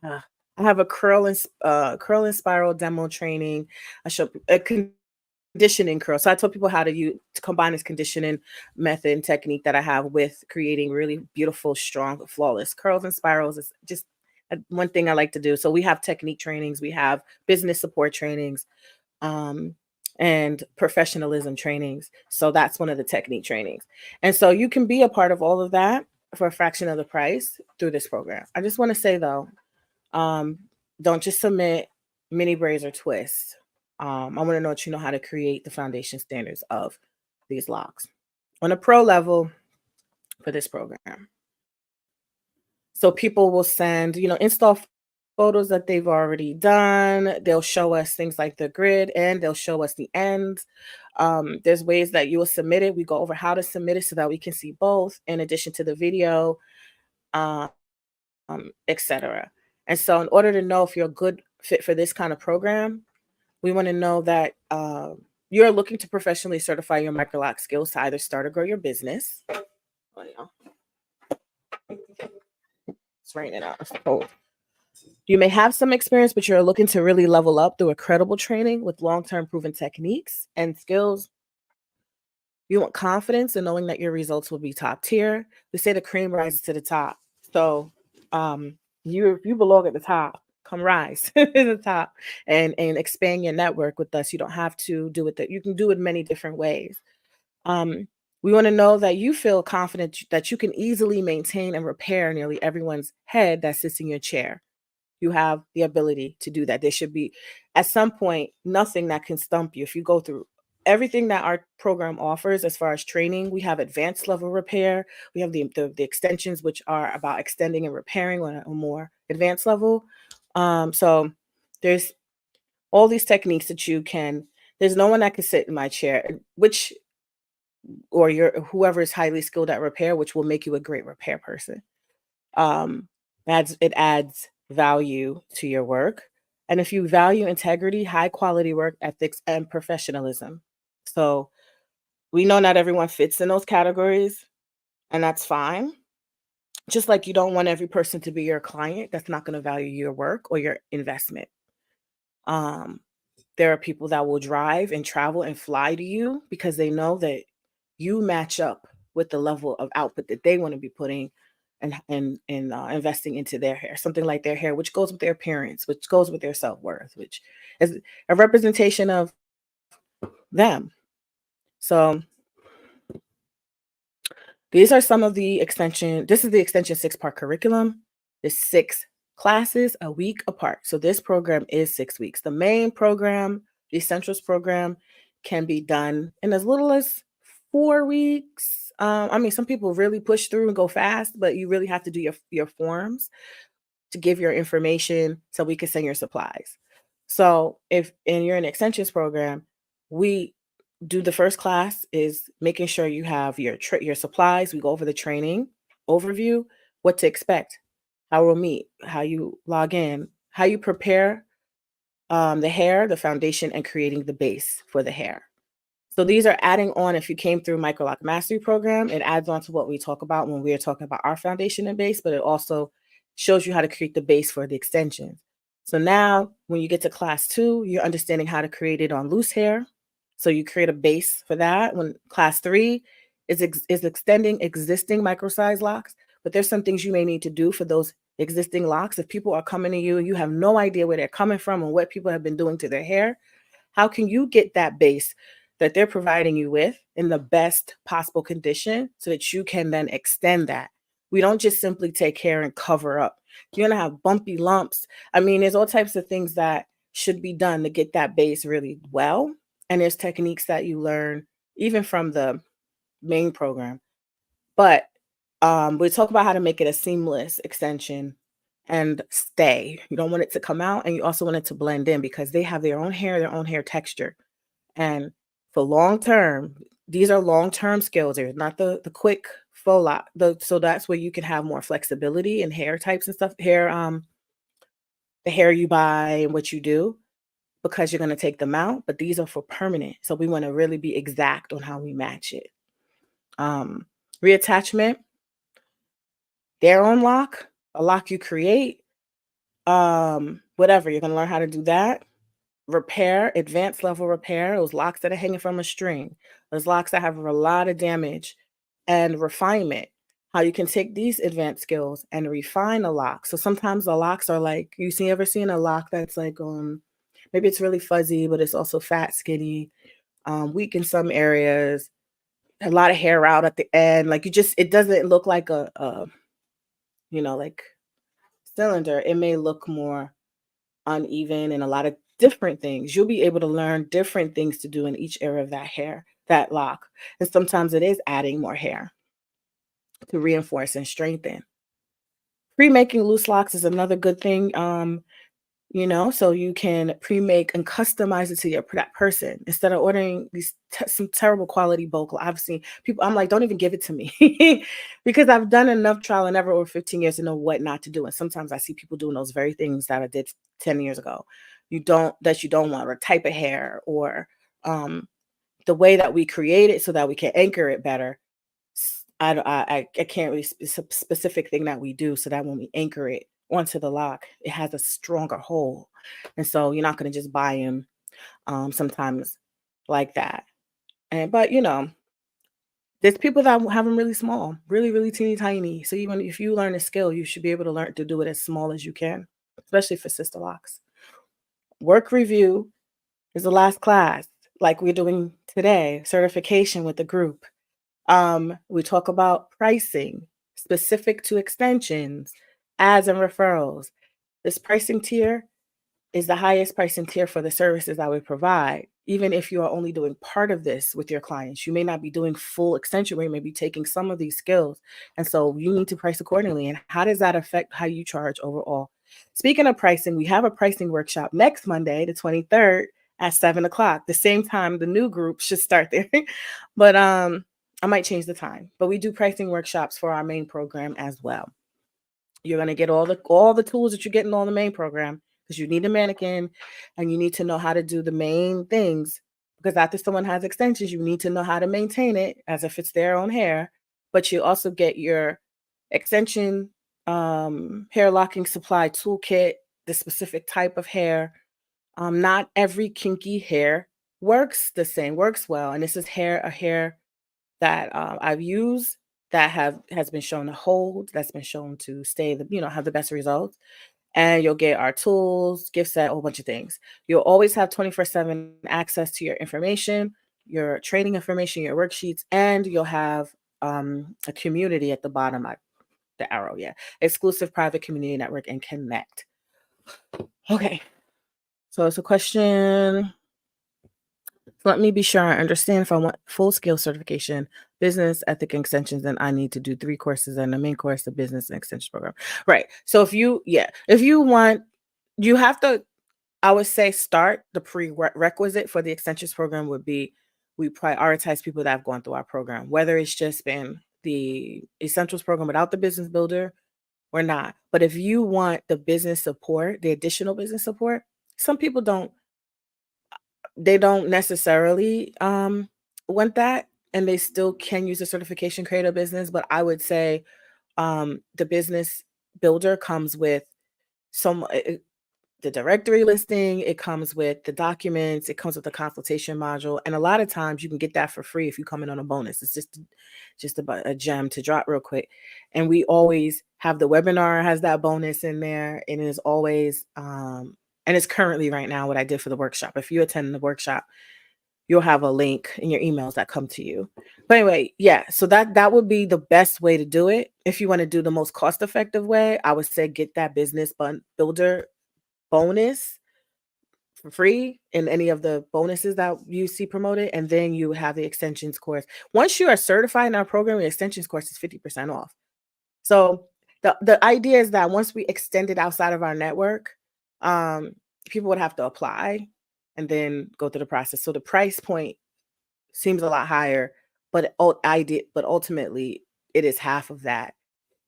I have a curl and spiral demo training. I show a conditioning curl. So I told people how to combine this conditioning method and technique that I have with creating really beautiful, strong, flawless curls and spirals. It's just one thing I like to do. So we have technique trainings, we have business support trainings, and professionalism trainings. So that's one of the technique trainings. And so you can be a part of all of that for a fraction of the price through this program. I just want to say though, don't just submit mini braids or twists. I want to know that you know how to create the foundation standards of these locks on a pro level for this program. So people will send, install photos that they've already done. They'll show us things like the grid and they'll show us the ends. There's ways that you will submit it. We go over how to submit it so that we can see both in addition to the video, etc. And so in order to know if you're a good fit for this kind of program, we want to know that you're looking to professionally certify your Microloc skills to either start or grow your business. It's raining out. It's cold. You may have some experience, but you're looking to really level up through a credible training with long-term proven techniques and skills. You want confidence in knowing that your results will be top tier. They say the cream rises to the top. So you belong at the top. Come rise to the top and expand your network with us. You don't have to do it you can do it many different ways. We want to know that you feel confident that you can easily maintain and repair nearly everyone's head that sits in your chair. You have the ability to do that. There should be, at some point, nothing that can stump you. If you go through everything that our program offers as far as training, we have advanced level repair. We have the extensions, which are about extending and repairing on a more advanced level. So there's all these techniques that there's no one that can sit in my chair, or whoever is highly skilled at repair, which will make you a great repair person. It adds value to your work. And if you value integrity, high quality work ethics, and professionalism. So we know not everyone fits in those categories, and that's fine. Just like you don't want every person to be your client that's not going to value your work or your investment. There are people that will drive and travel and fly to you because they know that you match up with the level of output that they want to be putting and investing into their hair, something like their hair, which goes with their appearance, which goes with their self-worth, which is a representation of them. So these are some of the extension. This is the extension 6-part curriculum. There's 6 classes a week apart. So this program is 6 weeks. The main program, the essentials program, can be done in as little as 4 weeks. Some people really push through and go fast, but you really have to do your forms to give your information so we can send your supplies. So if you're in the extensions program, we do the first class is making sure you have your supplies. We go over the training overview, what to expect, how we'll meet, how you log in, how you prepare the hair, the foundation, and creating the base for the hair. So these are adding on. If you came through Microloc Mastery program, it adds on to what we talk about when we are talking about our foundation and base, but it also shows you how to create the base for the extensions. So now when you get to class 2, you're understanding how to create it on loose hair. So you create a base for that. When class 3 is extending existing micro-size locks, but there's some things you may need to do for those existing locks. If people are coming to you and you have no idea where they're coming from and what people have been doing to their hair, how can you get that base that they're providing you with in the best possible condition so that you can then extend that? We don't just simply take care and cover up. You're going to have bumpy lumps. There's all types of things that should be done to get that base really well. And there's techniques that you learn even from the main program. But we talk about how to make it a seamless extension and stay. You don't want it to come out, and you also want it to blend in because they have their own hair texture. And for long term, these are long-term skills. They're not the quick faux lock. So that's where you can have more flexibility in hair types and stuff. The hair you buy and what you do, because you're going to take them out. But these are for permanent. So we want to really be exact on how we match it. Reattachment, their own lock, a lock you create, whatever. You're going to learn how to do that. Repair, advanced level repair, those locks that are hanging from a string, those locks that have a lot of damage, and refinement, how you can take these advanced skills and refine a lock. So sometimes the locks are like, ever seen a lock that's like, maybe it's really fuzzy, but it's also fat, skinny, weak in some areas, a lot of hair out at the end. Like it doesn't look like a like cylinder. It may look more uneven and a lot of different things. You'll be able to learn different things to do in each area of that lock. And sometimes it is adding more hair to reinforce and strengthen. Pre-making loose locks is another good thing. So you can pre-make and customize it to that person instead of ordering these some terrible quality bulk. I've seen people, I'm like, don't even give it to me because I've done enough trial and error over 15 years to know what not to do. And sometimes I see people doing those very things that I did 10 years ago. You don't want, or type of hair, or the way that we create it so that we can anchor it better. I can't really specific thing that we do so that when we anchor it onto the lock, it has a stronger hold. And so you're not going to just buy them sometimes like that. But there's people that have them really small, really, really teeny tiny. So even if you learn a skill, you should be able to learn to do it as small as you can, especially for sister locks. Work review is the last class, like we're doing today, certification with the group. We talk about pricing specific to extensions, ads, and referrals. This pricing tier is the highest pricing tier for the services I would provide. Even if you are only doing part of this with your clients, you may not be doing full extension, where you may be taking some of these skills. And so you need to price accordingly. And how does that affect how you charge overall? Speaking of pricing, we have a pricing workshop next Monday, the 23rd at 7:00. The same time the new group should start there. But I might change the time, but we do pricing workshops for our main program as well. You're going to get all the tools that you get in all the main program, because you need a mannequin and you need to know how to do the main things, because after someone has extensions, you need to know how to maintain it as if it's their own hair. But you also get your extension hair locking supply toolkit, the specific type of hair. Not every kinky hair works well. And this is a hair that I've used that has been shown to hold, that's been shown to stay, have the best results. And you'll get our tools, gift set, a whole bunch of things. You'll always have 24/7 access to your information, your training information, your worksheets, and you'll have a community at the bottom, the arrow, exclusive private community network and connect. Okay, so it's a question. Let me be sure I understand. If I want full scale certification, business, ethic, and extensions, then I need to do 3 courses and the main course, the business and extension program. Right. So if you want, you have to, I would say, start the prerequisite for the extensions program would be, we prioritize people that have gone through our program, whether it's just been the essentials program without the business builder or not. But if you want the business support, the additional business support, some people don't necessarily want that, and they still can use a certification, create a business. But I would say the business builder comes with the directory listing, it comes with the documents, it comes with the consultation module, and a lot of times you can get that for free if you come in on a bonus. It's just about a gem to drop real quick. And we always have the webinar has that bonus in there, and it is always and it's currently right now what I did for the workshop. If you attend the workshop, you'll have a link in your emails that come to you. But anyway, so that would be the best way to do it. If you want to do the most cost-effective way, I would say get that business builder bonus for free in any of the bonuses that you see promoted, and then you have the extensions course. Once you are certified in our program, the extensions course is 50% off. So the idea is that once we extend it outside of our network, people would have to apply and then go through the process. So the price point seems a lot higher, but ultimately it is half of that,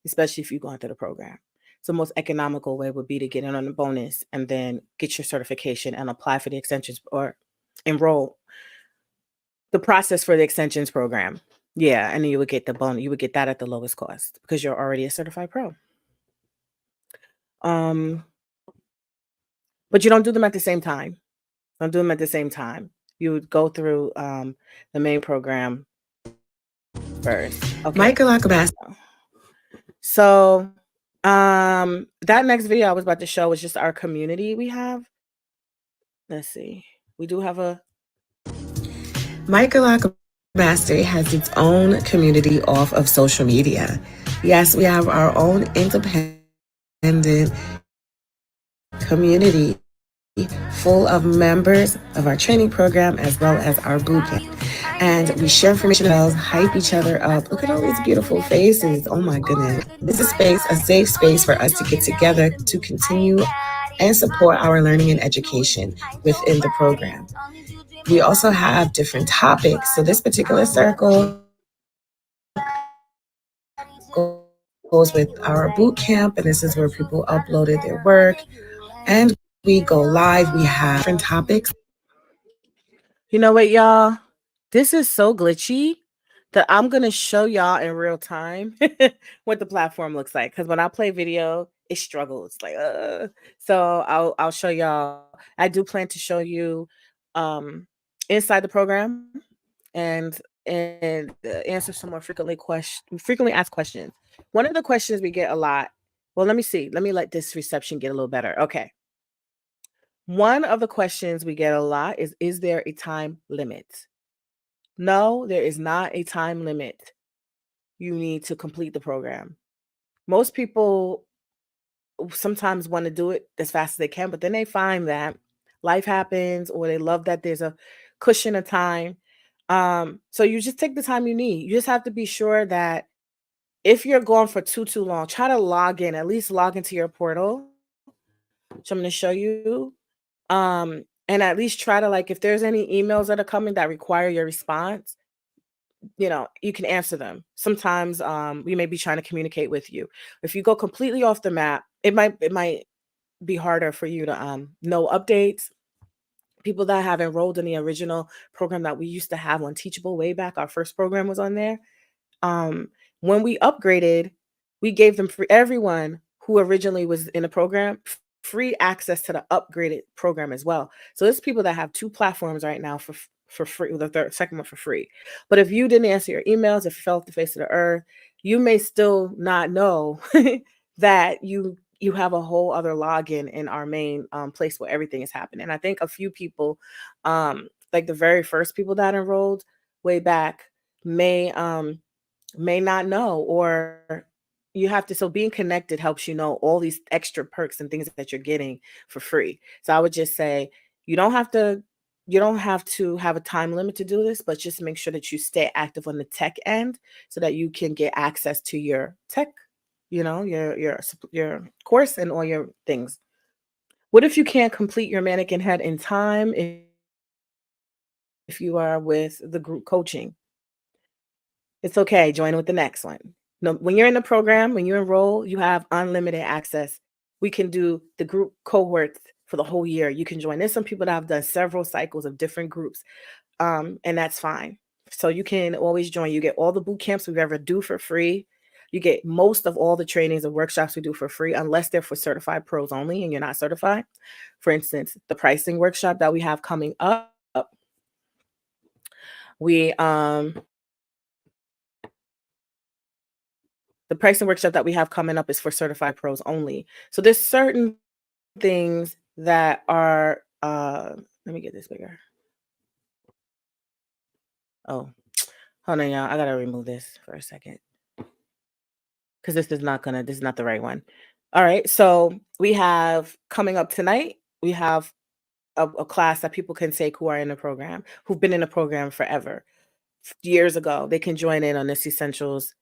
especially if you go into the program. So the most economical way would be to get in on the bonus and then get your certification and apply for the extensions or enroll. The process for the extensions program. And then you would get the bonus. You would get that at the lowest cost because you're already a certified pro. But you don't do them at the same time. Don't do them at the same time. You would go through the main program first. Okay. Microloc Mastery. So that next video I was about to show was just our community we have. Let's see. We do have a Microloc Mastery has its own community off of social media. Yes, we have our own independent community full of members of our training program as well as our bootcamp. And we share information, hype each other up. Look at all these beautiful faces. Oh my goodness. This is a safe space for us to get together to continue and support our learning and education within the program. We also have different topics. So this particular circle goes with our boot camp, and this is where people uploaded their work. And we go live. We have different topics. You know what, y'all? This is so glitchy that I'm gonna show y'all in real time what the platform looks like. Because when I play video, it struggles. Like, so I'll show y'all. I do plan to show you inside the program and answer some more frequently asked questions. One of the questions we get a lot. Well, let me see. Let me let this reception get a little better. Okay. One of the questions we get a lot is there a time limit? No, there is not a time limit. You need to complete the program. Most people sometimes want to do it as fast as they can, but then they find that life happens or they love that there's a cushion of time. So you just take the time you need. You just have to be sure that if you're going for too long, try to log in, at least log into your portal, which I'm going to show you. And at least try to, like, if there's any emails that are coming that require your response, you can answer them. Sometimes we may be trying to communicate with you. If you go completely off the map, it might be harder for you to know updates. People that have enrolled in the original program that we used to have on Teachable way back, our first program was on there. When we upgraded, we gave them for everyone who originally was in the program free access to the upgraded program as well. So there's people that have 2 platforms right now for free, with the second one for free. But if you didn't answer your emails, if you fell off the face of the earth, you may still not know that you have a whole other login in our main place where everything is happening. I think a few people, like the very first people that enrolled way back, may not know, or you have to. So being connected helps you know all these extra perks and things that you're getting for free. So I would just say you don't have to have a time limit to do this, but just make sure that you stay active on the tech end so that you can get access to your tech, your course and all your things. What if you can't complete your mannequin head in time if you are with the group coaching? It's okay. Join with the next one. No, when you're in the program, when you enroll, you have unlimited access. We can do the group cohorts for the whole year. You can join. There's some people that have done several cycles of different groups, and that's fine. So you can always join. You get all the boot camps we've ever do for free. You get most of all the trainings and workshops we do for free, unless they're for certified pros only and you're not certified. For instance, the pricing workshop that we have coming up, the pricing workshop that we have coming up is for certified pros only. So there's certain things that are, let me get this bigger. Oh, hold on, y'all. I gotta remove this for a second because this is not the right one. All right, so we have coming up tonight, we have a class that people can take who are in the program, who've been in the program forever, years ago. They can join in on this essentials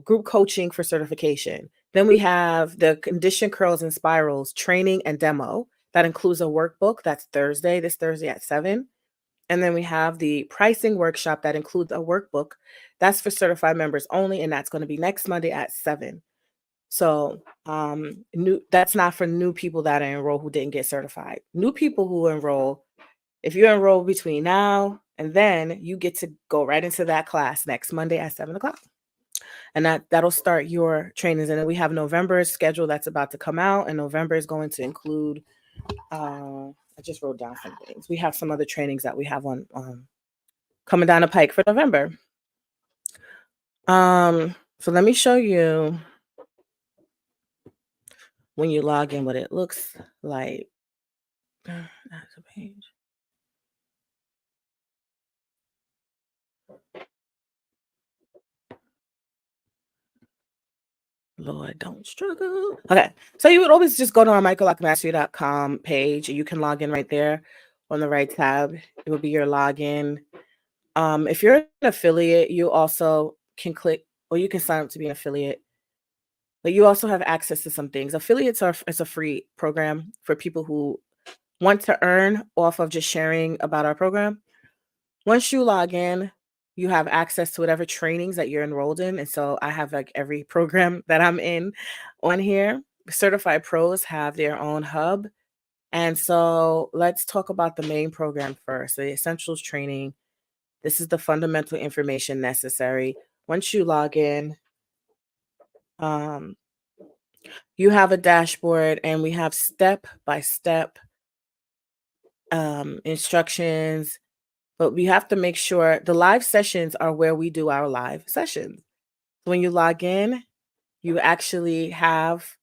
group coaching for certification. Then we have the condition curls and spirals training and demo. That includes a workbook. That's this Thursday at 7. And then we have the pricing workshop that includes a workbook. That's for certified members only, and that's going to be next Monday at 7. So that's not for new people that enroll who didn't get certified. New people who enroll, if you enroll between now and then, you get to go right into that class next Monday at 7:00. And that'll start your trainings. And then we have November's schedule that's about to come out, and November is going to include I just wrote down some things. We have some other trainings that we have on coming down the pike for November. So let me show you when you log in what it looks like. That's a page. Lord, don't struggle. Okay. So you would always just go to our microlocmastery.com page. You can log in right there on the right tab. It will be your login. If you're an affiliate, you also can click, or you can sign up to be an affiliate. But you also have access to some things. Affiliates it's a free program for people who want to earn off of just sharing about our program. Once you log in, you have access to whatever trainings that you're enrolled in. And so I have like every program that I'm in on here. Certified pros have their own hub. And so let's talk about the main program first, the essentials training. This is the fundamental information necessary. Once you log in, you have a dashboard and we have step-by-step instructions, but we have to make sure the live sessions are where we do our live sessions. When you log in, you actually have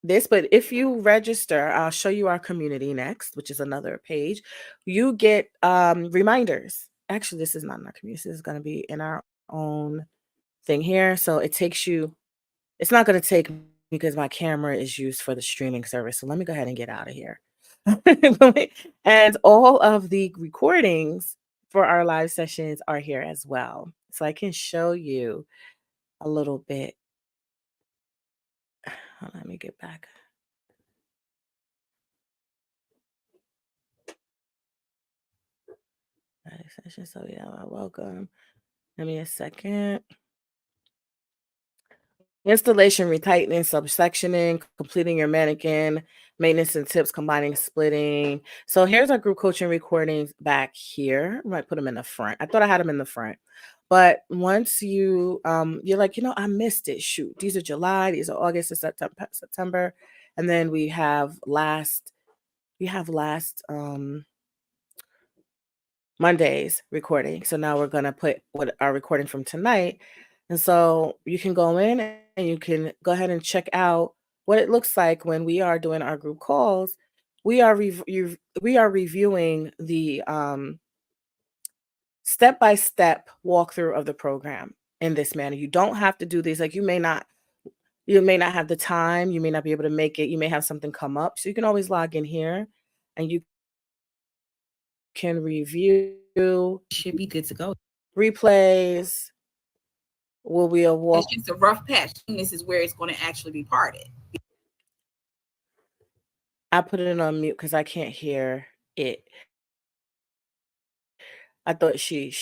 this, but if you register, I'll show you our community next, which is another page. You get reminders. Actually, this is not in our community. This is going to be in our own thing here. So it takes you, it's not going to take me because my camera is used for the streaming service. So let me go ahead and get out of here. And all of the recordings for our live sessions are here as well. So I can show you a little bit. Let me get back. Live session. So yeah, welcome. Give me a second. Installation, retightening, subsectioning, completing your mannequin, maintenance and tips, combining, splitting. So here's our group coaching recordings back here. I might put them in the front. I thought I had them in the front. But once you, you're like, I missed it. Shoot, these are July, these are August and September. And then we have last Monday's recording. So now we're going to put what our recording from tonight. And so you can go in and you can go ahead and check out what it looks like when we are doing our group calls. We are reviewing the step-by-step walkthrough of the program in this manner. You don't have to do these. Like you may not have the time. You may not be able to make it. You may have something come up. So you can always log in here and you can review. Should be good to go. Replays. Will be a walk. It's just a rough patch. This is where it's going to actually be parted. I put it on mute because I can't hear it. I thought she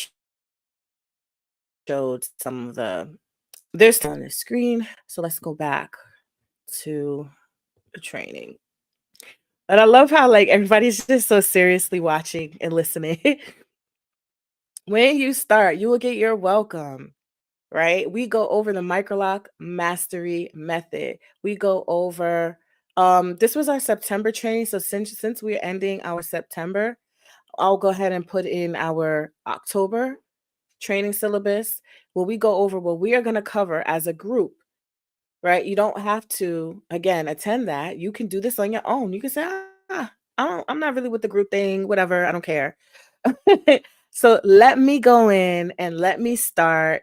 showed some of there's on the screen. So let's go back to the training. And I love how like everybody's just so seriously watching and listening. When you start, you will get your welcome, right? We go over the Microloc Mastery method. We go over, this was our September training. So since we're ending our September, I'll go ahead and put in our October training syllabus where we go over what we are going to cover as a group, right? You don't have to, again, attend that. You can do this on your own. You can say, I'm not really with the group thing, whatever. I don't care. So let me go in and let me start.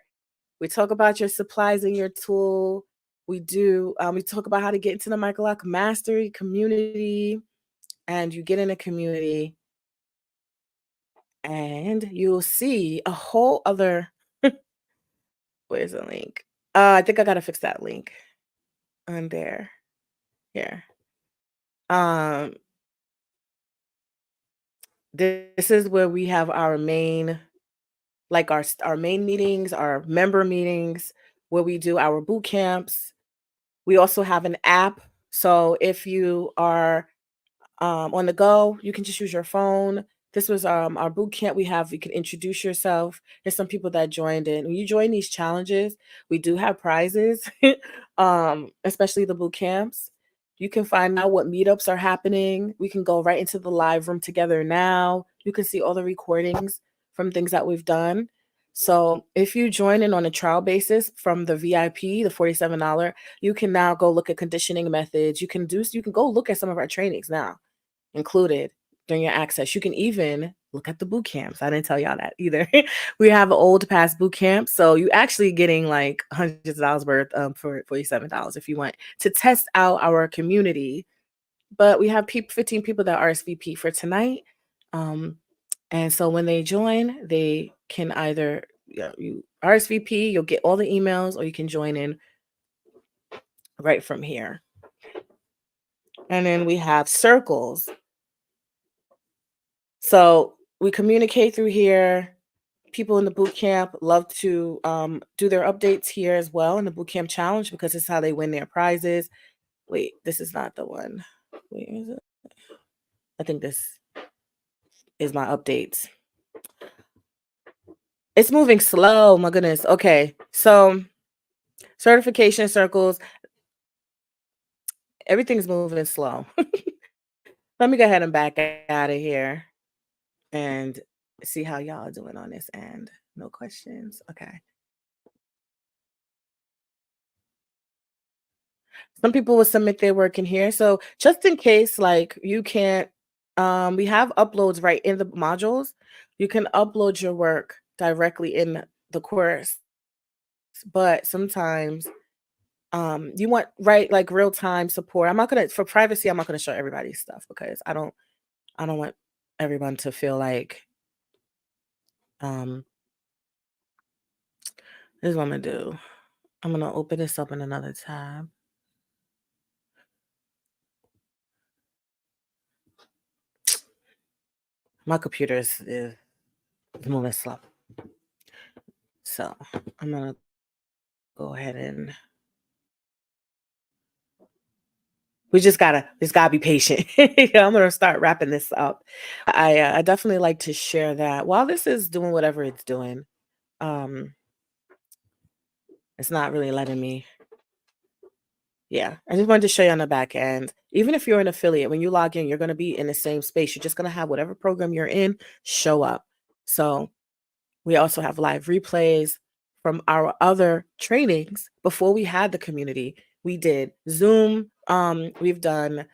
We talk about your supplies and your tool. We talk about how to get into the Microloc Mastery community, and you get in a community and you'll see a whole other, where's the link? I think I got to fix that link on there. Here. This is where we have our main, like our main meetings, our member meetings, where we do our boot camps. We also have an app. So if you are on the go, you can just use your phone. This was our boot camp. You can introduce yourself. There's some people that joined in. When you join these challenges, we do have prizes, especially the boot camps. You can find out what meetups are happening. We can go right into the live room together now. You can see all the recordings from things that we've done. So if you join in on a trial basis from the VIP, the $47, you can now go look at conditioning methods. You can go look at some of our trainings now included during your access. You can even look at the boot camps. I didn't tell y'all that either. We have an old past boot camp. So you actually getting like hundreds of dollars worth for $47 if you want to test out our community. But we have 15 people that RSVP for tonight. And so when they join, they can either you RSVP, you'll get all the emails, or you can join in right from here. And then we have circles. So we communicate through here. People in the boot camp love to do their updates here as well in the boot camp challenge, because it's how they win their prizes. Wait, this is not the one. Wait, is it? I think this is my updates. It's moving slow. My goodness. Okay. So certification circles. Everything's moving slow. Let me go ahead and back out of here and see how y'all are doing on this end. No questions. Okay. Some people will submit their work in here. So just in case, like, you can't, we have uploads right in the modules. You can upload your work directly in the course. But sometimes you want like real-time support. For privacy, I'm not gonna show everybody's stuff because I don't want everyone to feel like this is what I'm gonna do. I'm gonna open this up in another tab. My computer is moving slow. So I'm gonna go ahead and we just gotta be patient. I'm gonna start wrapping this up. I definitely like to share that while this is doing whatever it's doing. It's not really letting me. Yeah, I just wanted to show you on the back end. Even if you're an affiliate, when you log in, you're going to be in the same space. You're just going to have whatever program you're in show up. So we also have live replays from our other trainings. Before we had the community, we did Zoom. We've done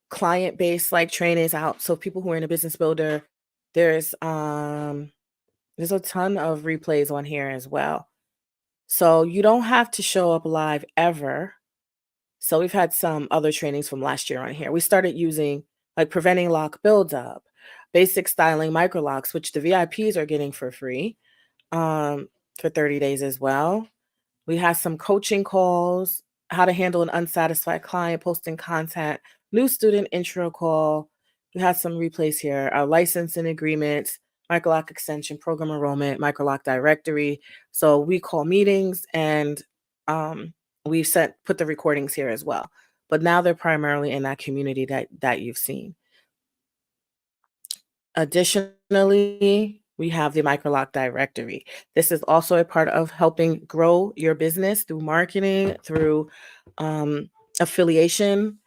client-based like trainings out. So people who are in a business builder, there's a ton of replays on here as well. So you don't have to show up live ever. So we've had some other trainings from last year on here. We started using like preventing lock buildup, basic styling microlocks, which the VIPs are getting for free for 30 days as well. We have some coaching calls, how to handle an unsatisfied client, posting content, new student intro call. We have some replays here, our licensing agreements, Microloc extension, program enrollment, Microloc directory. So we call meetings, and we put the recordings here as well. But now they're primarily in that community that you've seen. Additionally, we have the Microloc directory. This is also a part of helping grow your business through marketing, through affiliation,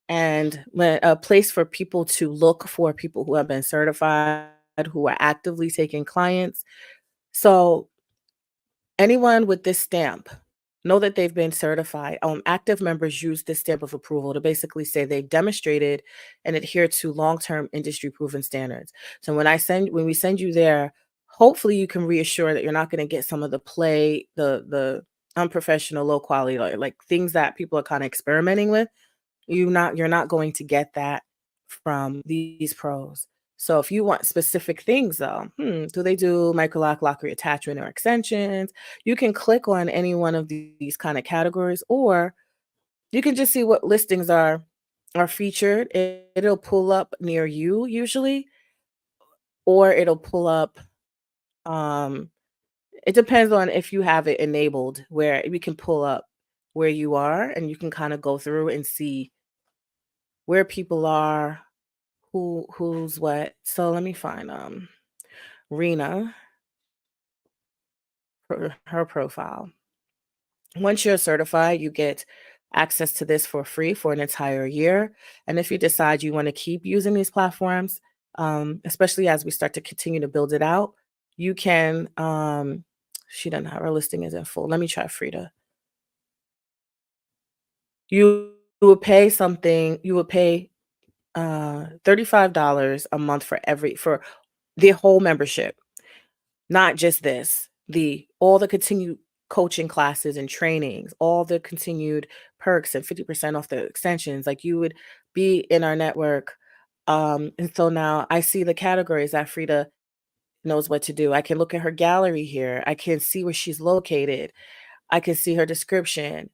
and a place for people to look for people who have been certified, who are actively taking clients. So anyone with this stamp, know that they've been certified. Active members use this stamp of approval to basically say they've demonstrated and adhere to long-term industry proven standards. So when we send you there, hopefully you can reassure that you're not going to get some of the unprofessional, low quality, like things that people are kind of experimenting with. You're not going to get that from these pros. So if you want specific things though, do they do Microloc, lockery attachment, or extensions? You can click on any one of these kind of categories, or you can just see what listings are featured. It'll pull up near you usually, or it'll pull up, it depends on if you have it enabled, where we can pull up where you are and you can kind of go through and see where people are, who's what. So let me find Rena, her profile. Once you're certified, you get access to this for free for an entire year. And if you decide you want to keep using these platforms, especially as we start to continue to build it out, you can she doesn't have her listing isn't full. Let me try Frida. You would pay something, you would pay $35 a month for the whole membership, not just this, all the continued coaching classes and trainings, all the continued perks and 50% off the extensions. Like, you would be in our network. And so now I see the categories that Frida knows what to do. I can look at her gallery here. I can see where she's located. I can see her description.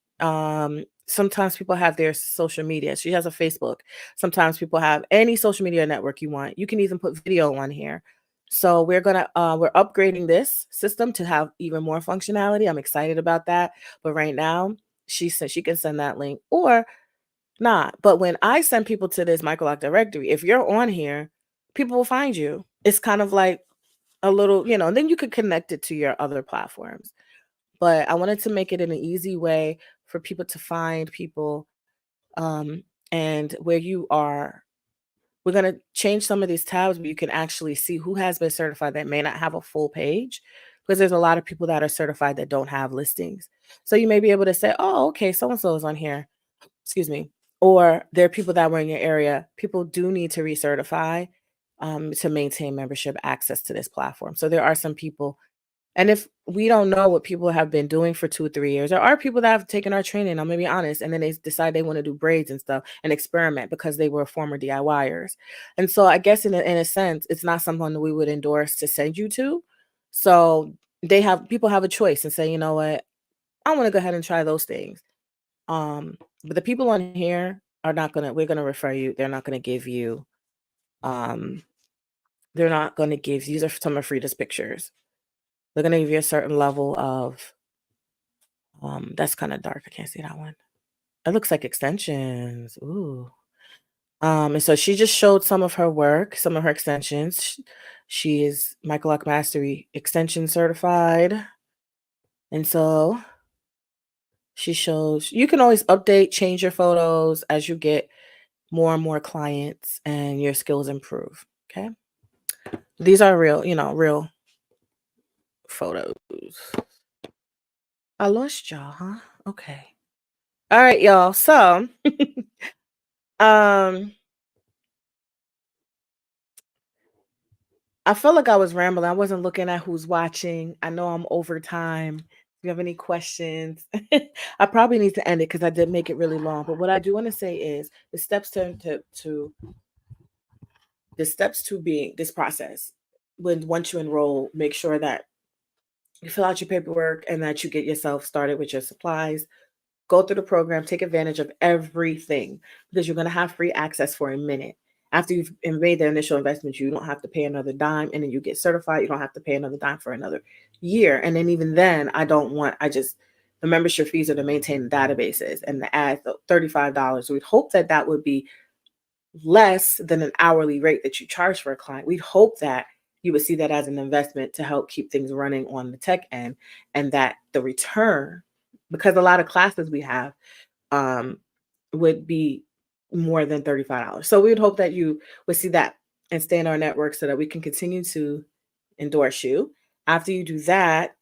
Sometimes people have their social media. She has a Facebook. Sometimes people have any social media network you want. You can even put video on here. So we're upgrading this system to have even more functionality. I'm excited about that. But right now, she said she can send that link or not. But when I send people to this Microloc directory, if you're on here, people will find you. It's kind of like a little, and then you could connect it to your other platforms. But I wanted to make it in an easy way for people to find people. And where you are, we're going to change some of these tabs where you can actually see who has been certified that may not have a full page, because there's a lot of people that are certified that don't have listings. So you may be able to say, oh, okay, so-and-so is on here. Excuse me. Or there are people that were in your area. People do need to recertify to maintain membership access to this platform. So there are some people. And if we don't know what people have been doing for 2 or 3 years, there are people that have taken our training, I'm gonna be honest, and then they decide they want to do braids and stuff and experiment because they were former DIYers. And so I guess in a sense, it's not someone that we would endorse to send you to. So people have a choice and say, you know what, I want to go ahead and try those things. But the people on here we're gonna refer you. They're not gonna give you, these are some of Frida's pictures. They're going to give you a certain level of, that's kind of dark. I can't see that one. It looks like extensions. Ooh. And so she just showed some of her work, some of her extensions. She is Microloc Mastery extension certified. And so she shows, you can always update, change your photos as you get more and more clients and your skills improve. Okay. These are real photos. I lost y'all, huh? Okay. All right, y'all. So, I felt like I was rambling. I wasn't looking at who's watching. I know I'm over time. If you have any questions, I probably need to end it because I did make it really long. But what I do want to say is the steps to being this process. Once you enroll, make sure that you fill out your paperwork and that you get yourself started with your supplies. Go through the program, take advantage of everything because you're going to have free access for a minute. After you've made the initial investment, you don't have to pay another dime, and then you get certified. You don't have to pay another dime for another year. And then even then, the membership fees are to maintain the databases and the ads, $35. We'd hope that would be less than an hourly rate that you charge for a client. We'd hope that you would see that as an investment to help keep things running on the tech end, and that the return, because a lot of classes we have would be more than $35. So we would hope that you would see that and stay in our network so that we can continue to endorse you. After you do that,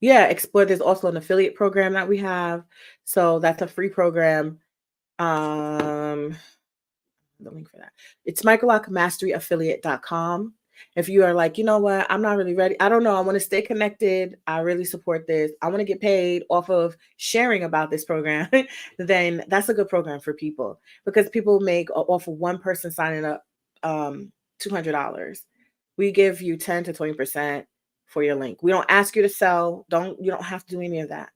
explore. There's also an affiliate program that we have. So that's a free program. The link for that. It's microlocmasteryaffiliate.com. If you are like, you know what, I'm not really ready. I don't know. I want to stay connected. I really support this. I want to get paid off of sharing about this program. Then that's a good program for people because people make off of one person signing up $200. We give you 10 to 20% for your link. We don't ask you to sell. You don't have to do any of that.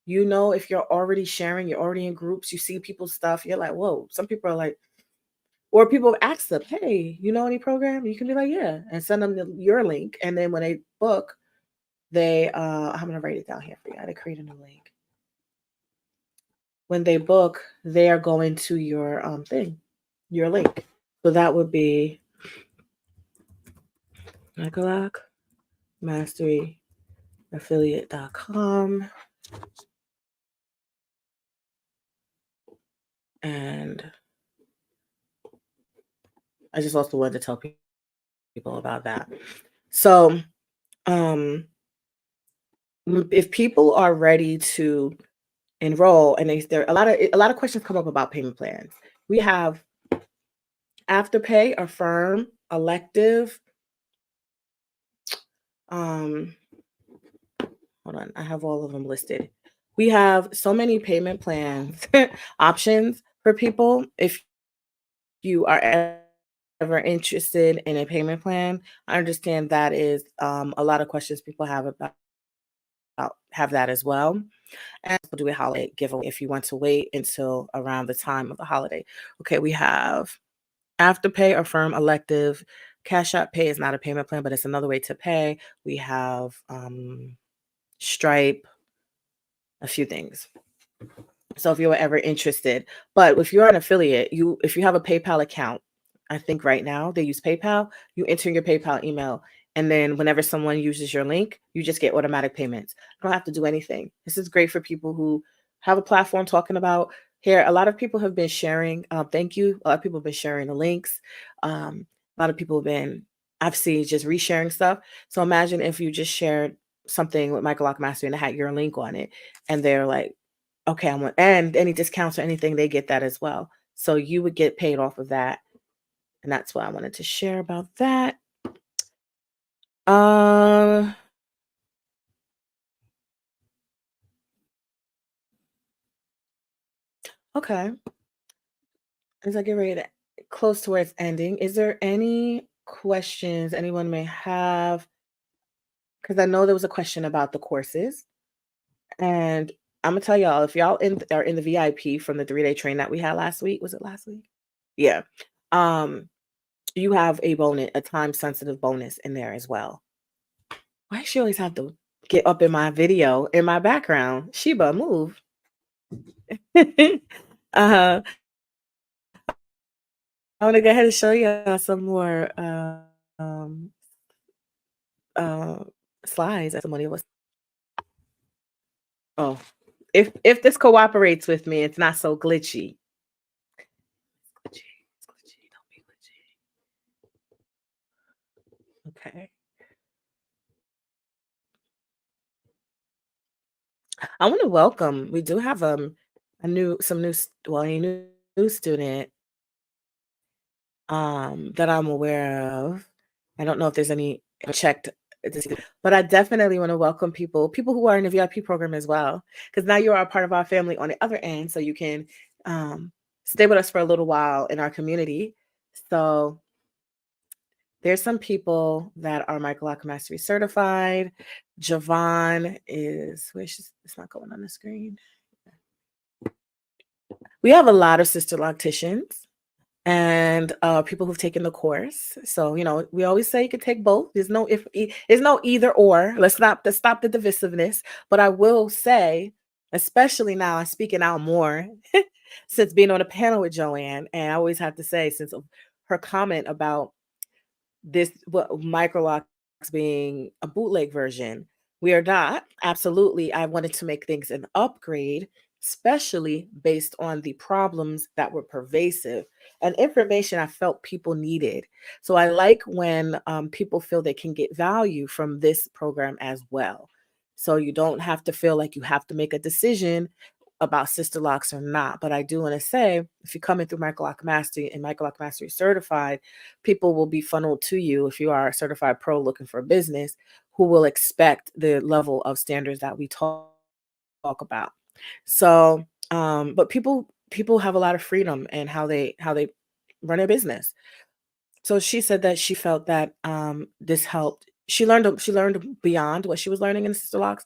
If you're already sharing, you're already in groups, you see people's stuff, you're like, whoa. Some people are like, or people ask them, hey, you know any program? You can be like, yeah, and send them your link. And then when they book, I'm going to write it down here for you. I had to create a new link. When they book, they are going to your your link. So that would be Microloc Mastery Affiliate.com. And I just also wanted to tell people about that. So if people are ready to enroll, and there a lot of questions come up about payment plans. We have Afterpay, Affirm, Elective. Hold on, I have all of them listed. We have so many payment plans options for people. If you are ever interested in a payment plan, I understand that is a lot of questions people have about have that as well. And we'll do a holiday giveaway if you want to wait until around the time of the holiday. Okay, we have Afterpay, Affirm, Elective. Cash App Pay is not a payment plan, but it's another way to pay. We have Stripe, a few things. So if you're ever interested, but if you're an affiliate, if you have a PayPal account, I think right now they use PayPal, you enter your PayPal email, and then whenever someone uses your link, you just get automatic payments. You don't have to do anything. This is great for people who have a platform talking about here. A lot of people have been sharing. Thank you. A lot of people have been sharing the links. A lot of people have been, I've seen just resharing stuff. So imagine if you just shared something with Microloc Mastery and it had your link on it, and they're like, okay, and any discounts or anything, they get that as well. So you would get paid off of that. And that's what I wanted to share about that. Okay. As I get ready to close towards ending, is there any questions anyone may have? Because I know there was a question about the courses. And I'm gonna tell y'all, if y'all are in the VIP from the 3-day train that we had last week, was it last week? Yeah. You have a time sensitive bonus in there as well. Why does she always have to get up in my video in my background? Sheba, move. I want to go ahead and show you some more slides that somebody was. Oh, if this cooperates with me, it's not so glitchy. It's glitchy. Don't be glitchy. Okay. I want to welcome. We do have a new student that I'm aware of. I don't know if there's any checked, but I definitely want to welcome people who are in the VIP program as well, because now you are a part of our family on the other end, so you can stay with us for a little while in our community. So there's some people that are Microloc Mastery certified. Javon is, it's not going on the screen. We have a lot of sister locticians and people who've taken the course. So, we always say you can take both. There's no either or. Let's stop the divisiveness. But I will say, especially now, I'm speaking out more since being on a panel with Joanne. And I always have to say, since her comment about Microloc being a bootleg version, we are not. Absolutely, I wanted to make things an upgrade, especially based on the problems that were pervasive and information I felt people needed. So I like when people feel they can get value from this program as well. So you don't have to feel like you have to make a decision about sister locks or not. But I do want to say, if you're coming through Microloc Mastery and Microloc Mastery certified, people will be funneled to you if you are a certified pro looking for a business who will expect the level of standards that we talk about. So, but people have a lot of freedom in how they run a business. So she said that she felt that this helped. She learned beyond what she was learning in Sister Locks.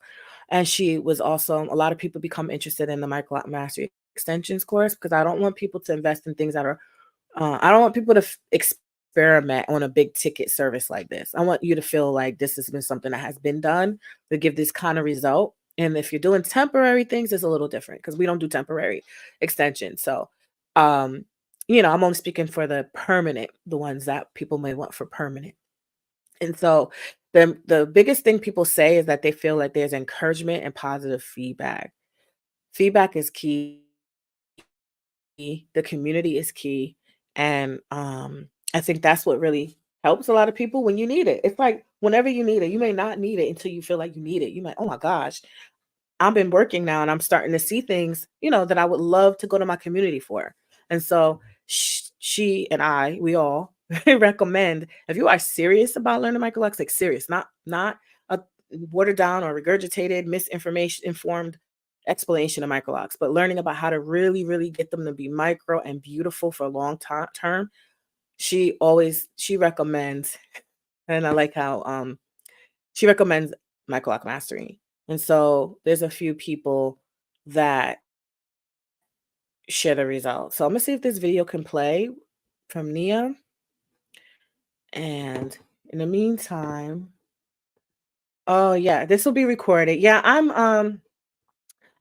And she was also, a lot of people become interested in the Microloc Mastery Extensions course, because I don't want people to invest in things that are, I don't want people to experiment on a big ticket service like this. I want you to feel like this has been something that has been done to give this kind of result. And if you're doing temporary things, it's a little different, because we don't do temporary extensions. So, I'm only speaking for the permanent, the ones that people may want for permanent. And so the biggest thing people say is that they feel like there's encouragement and positive feedback. Feedback is key. The community is key. And I think that's what really helps a lot of people when you need it. It's like whenever you need it, you may not need it until you feel like you need it. You might, oh my gosh, I've been working now and I'm starting to see things, that I would love to go to my community for. And so she and we all recommend, if you are serious about learning microlocs, like serious, not a watered down or regurgitated, misinformation informed explanation of microlocs, but learning about how to really, really get them to be micro and beautiful for a long term. She recommends, and I like how she recommends Microloc Mastery. And so there's a few people that share the results. So I'm gonna see if this video can play from Nia. And in the meantime, oh yeah, this will be recorded. Yeah, I'm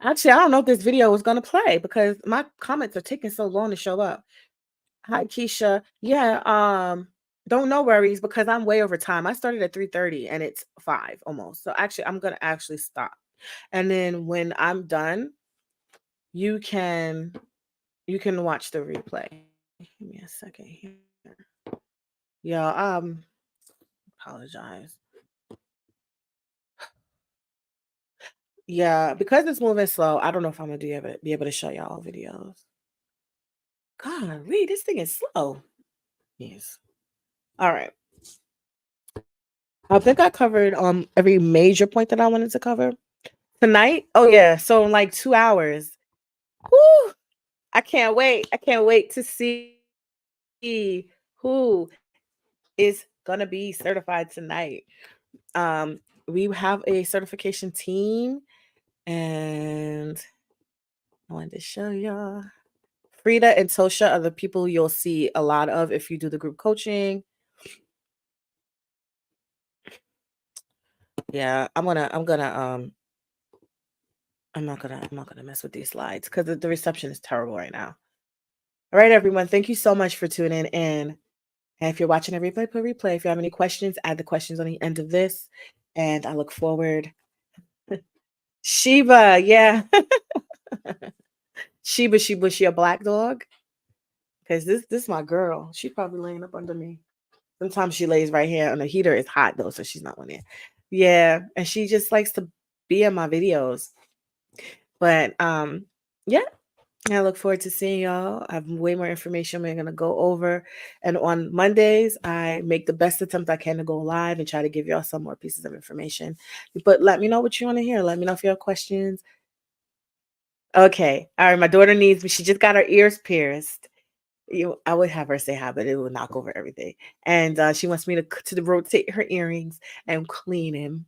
actually I don't know if this video is gonna play because my comments are taking so long to show up. Hi Keisha. Yeah, don't no worries because I'm way over time. I started at 3:30 and it's 5 almost. So actually I'm gonna actually stop. And then when I'm done, you can watch the replay. Give me a second here. Yeah, apologize. Yeah, because it's moving slow, I don't know if I'm gonna be able to show y'all videos. God, this thing is slow. Yes. All right. I think I covered every major point that I wanted to cover tonight. Oh yeah, so in like 2 hours. Woo! I can't wait. I can't wait to see who is gonna be certified tonight. We have a certification team, and I wanted to show y'all. Frida and Tosha are the people you'll see a lot of if you do the group coaching. Yeah, I'm not gonna mess with these slides because the reception is terrible right now. All right, everyone. Thank you so much for tuning in. And if you're watching a replay, put replay. If you have any questions, add the questions on the end of this. And I look forward. Sheba, yeah. Sheba, she a black dog? Because this is my girl. She's probably laying up under me. Sometimes she lays right here on the heater. It's hot though, so she's not on there. Yeah, and she just likes to be in my videos. But yeah. I look forward to seeing y'all. I have way more information we're going to go over. And on Mondays, I make the best attempt I can to go live and try to give y'all some more pieces of information. But let me know what you want to hear. Let me know if you have questions. Okay. All right. My daughter needs me. She just got her ears pierced. I would have her say hi, but it will knock over everything. And she wants me to rotate her earrings and clean them.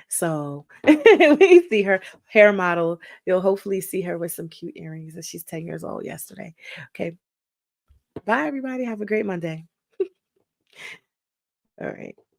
So we see her hair model. You'll hopefully see her with some cute earrings. And she's 10 years old yesterday. Okay. Bye, everybody. Have a great Monday. All right.